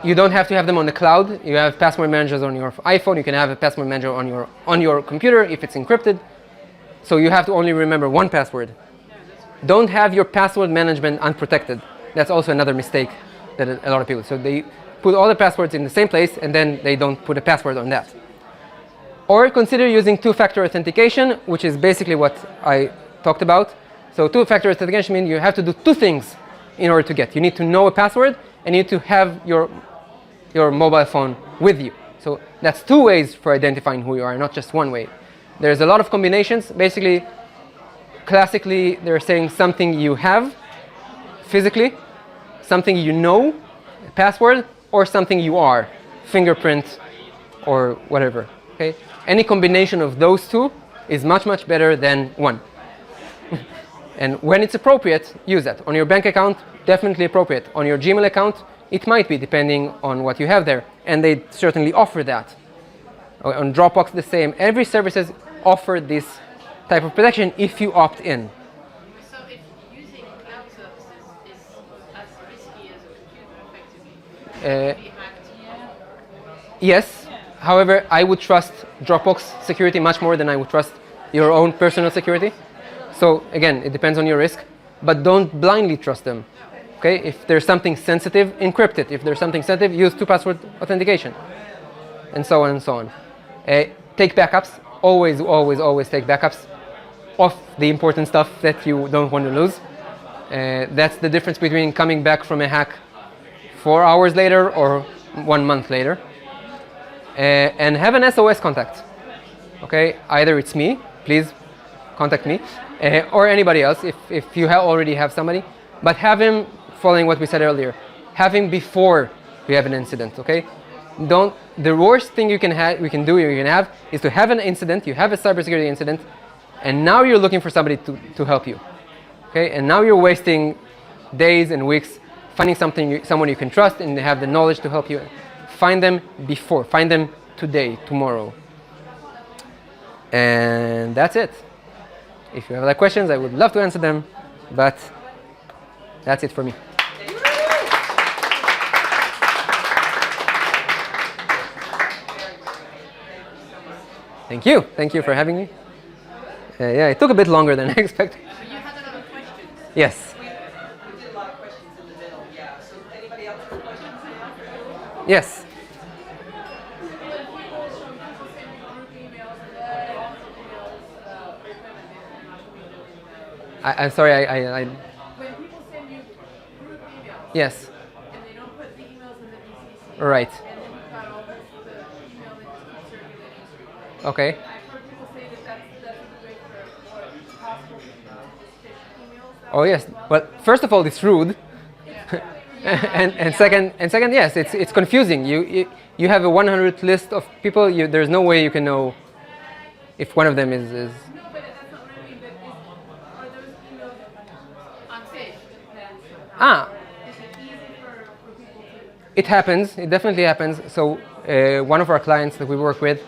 You don't have to have them on the cloud. You have password managers on your iPhone. You can have a password manager on your computer if it's encrypted. So you have to only remember one password. Don't have your password management unprotected. That's also another mistake that a lot of people. So they put all the passwords in the same place, and then they don't put a password on that. Or consider using two-factor authentication, which is basically what I talked about. So two-factor authentication means you have to do two things in order to get. You need to know a password, and you need to have your mobile phone with you. So that's two ways for identifying who you are, not just one way. There's a lot of combinations. Basically, classically, they're saying something you have physically, something you know, a password, or something you are, fingerprint, or whatever. Okay? Any combination of those two is much, much better than one. And when it's appropriate, use that. On your bank account, definitely appropriate. On your Gmail account, it might be, depending on what you have there. And they certainly offer that. On Dropbox, the same. Every services offer this type of protection if you opt in. So if using cloud services is as risky as a computer, effectively, be hacked. Yes. However, I would trust Dropbox security much more than I would trust your own personal security. So again, it depends on your risk, but don't blindly trust them. Okay? If there's something sensitive, encrypt it. If there's something sensitive, use two-password authentication, and so on and so on. Take backups. Always, always, always take backups of the important stuff that you don't want to lose. That's the difference between coming back from a hack 4 hours later or 1 month later. And have an SOS contact. Okay? Either it's me, please contact me, or anybody else if you already have somebody. But have him, following what we said earlier, have him before you have an incident. Okay? The worst thing you can have is to have an incident. You have a cybersecurity incident, and now you're looking for somebody to help you. Okay? And now you're wasting days and weeks finding someone you can trust and they have the knowledge to help you. Find them before. Find them today, tomorrow. And that's it. If you have other questions, I would love to answer them, but that's it for me. Thank you. Thank you for having me. Yeah, it took a bit longer than I expected. But you had a lot of questions. Yes. We did a lot of questions in the middle, yeah. So anybody else have questions now? Yes. I'm sorry, I When people send you group emails yes, and they don't put the emails in the BCC, right, and then you've got all this, the email that just keeps circulating. okay. I've heard people say that that's a good way for it's possible for people to just fish emails. That Oh way yes. as well. Well, first of all, it's rude, and second, yes, it's confusing. You have a 100 list of people. There's no way you can know if one of them is. No, but that's not what I mean. But are those emails unsafe? Ah, Is it easy for people to? it happens. It definitely happens. So one of our clients that we work with.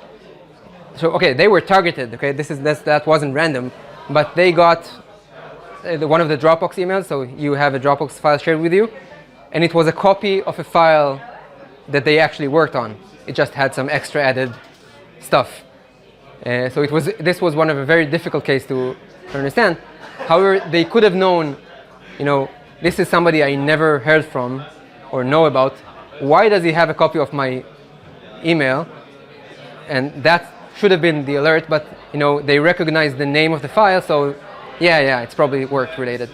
So okay, they were targeted. Okay, that wasn't random, but they got one of the Dropbox emails. So you have a Dropbox file shared with you, and it was a copy of a file that they actually worked on. It just had some extra added stuff. So this was one of a very difficult case to understand. However, they could have known, this is somebody I never heard from or know about. Why does he have a copy of my email? And that should have been the alert, but they recognize the name of the file, so yeah, it's probably work related.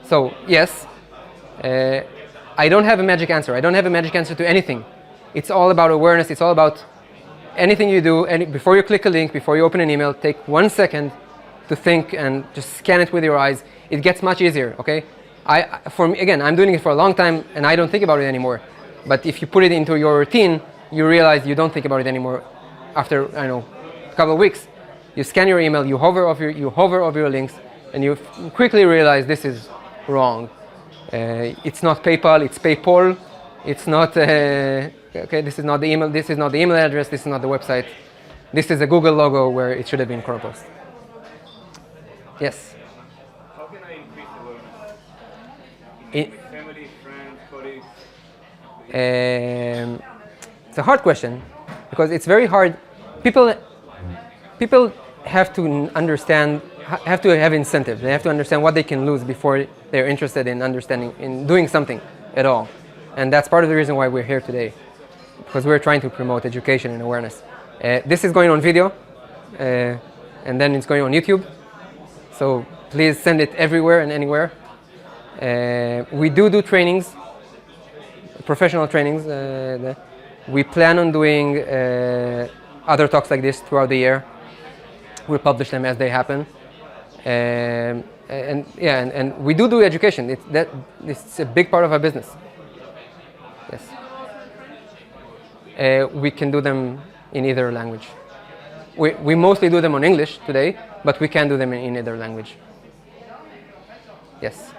So yes, I don't have a magic answer. I don't have a magic answer to anything. It's all about awareness. It's all about anything you do. Before you click a link, before you open an email, take 1 second to think and just scan it with your eyes. It gets much easier. Okay, for me, again, I'm doing it for a long time and I don't think about it anymore. But if you put it into your routine, you realize you don't think about it anymore. After a couple of weeks, you scan your email, you hover over your links, and you quickly realize this is wrong. It's not PayPal, it's PayPal. It's not okay. This is not the email. This is not the email address. This is not the website. This is a Google logo where it should have been Chronopost. Yes. How can I increase awareness? I- Family, friends, colleagues. It's a hard question because it's very hard. People have to understand, have to have incentive. They have to understand what they can lose before they're interested in doing something at all. And that's part of the reason why we're here today, because we're trying to promote education and awareness. This is going on video, and then it's going on YouTube. So please send it everywhere and anywhere. We do trainings, professional trainings. We plan on doing other talks like this throughout the year. We'll publish them as they happen. And we do education. It's a big part of our business. Yes. We can do them in either language. We mostly do them on English today, but we can do them in either language. Yes.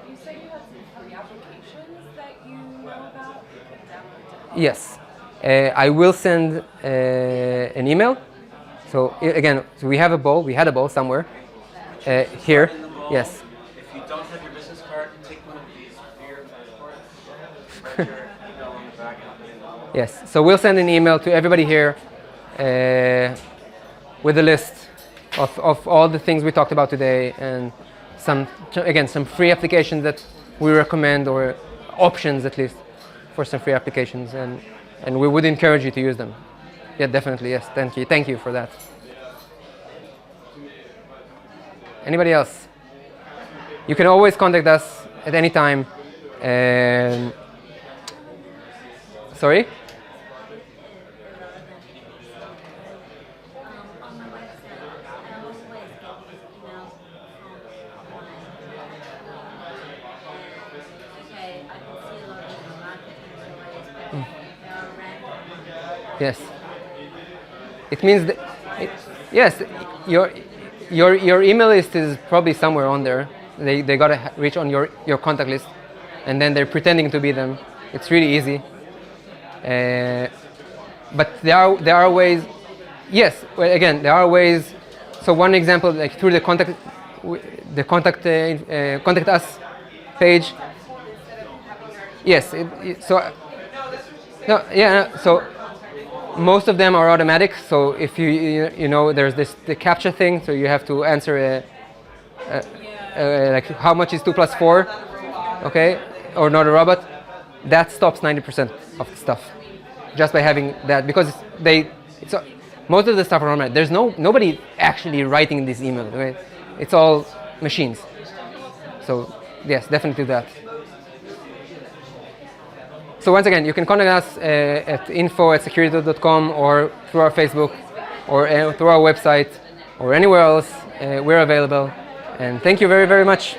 You said you had some free applications that you know about? Yes. I will send an email. So again, we had a ball somewhere. Here. Yes. If you don't have your business card, take one of these here passports. Write your email on the back and put it in the wall. Yes. So we'll send an email to everybody here with a list of all the things we talked about today and some free applications that we recommend, or options at least for some free applications, and we would encourage you to use them. Yeah, definitely. Yes. Thank you for that. Anybody else? You can always contact us at any time. Sorry? On the website, I always get these emails from okay, I can see a lot of the marketing stories, but they are random. Yes. It means that yes, your email list is probably somewhere on there. They gotta reach on your contact list. and then they're pretending to be them. It's really easy. But there are ways. Yes, well, again, there are ways. So one example, like through the contact us page. Yes. So most of them are automatic. So if you know, there's the captcha thing. So you have to answer like how much is 2 plus 4, okay, or not a robot. That stops 90% of the stuff just by having that, because most of the stuff are automatic. There's nobody actually writing this email. Right? It's all machines. So yes, definitely that. So once again, you can contact us at info@securitude.com or through our Facebook or through our website or anywhere else. We're available. And thank you very, very much.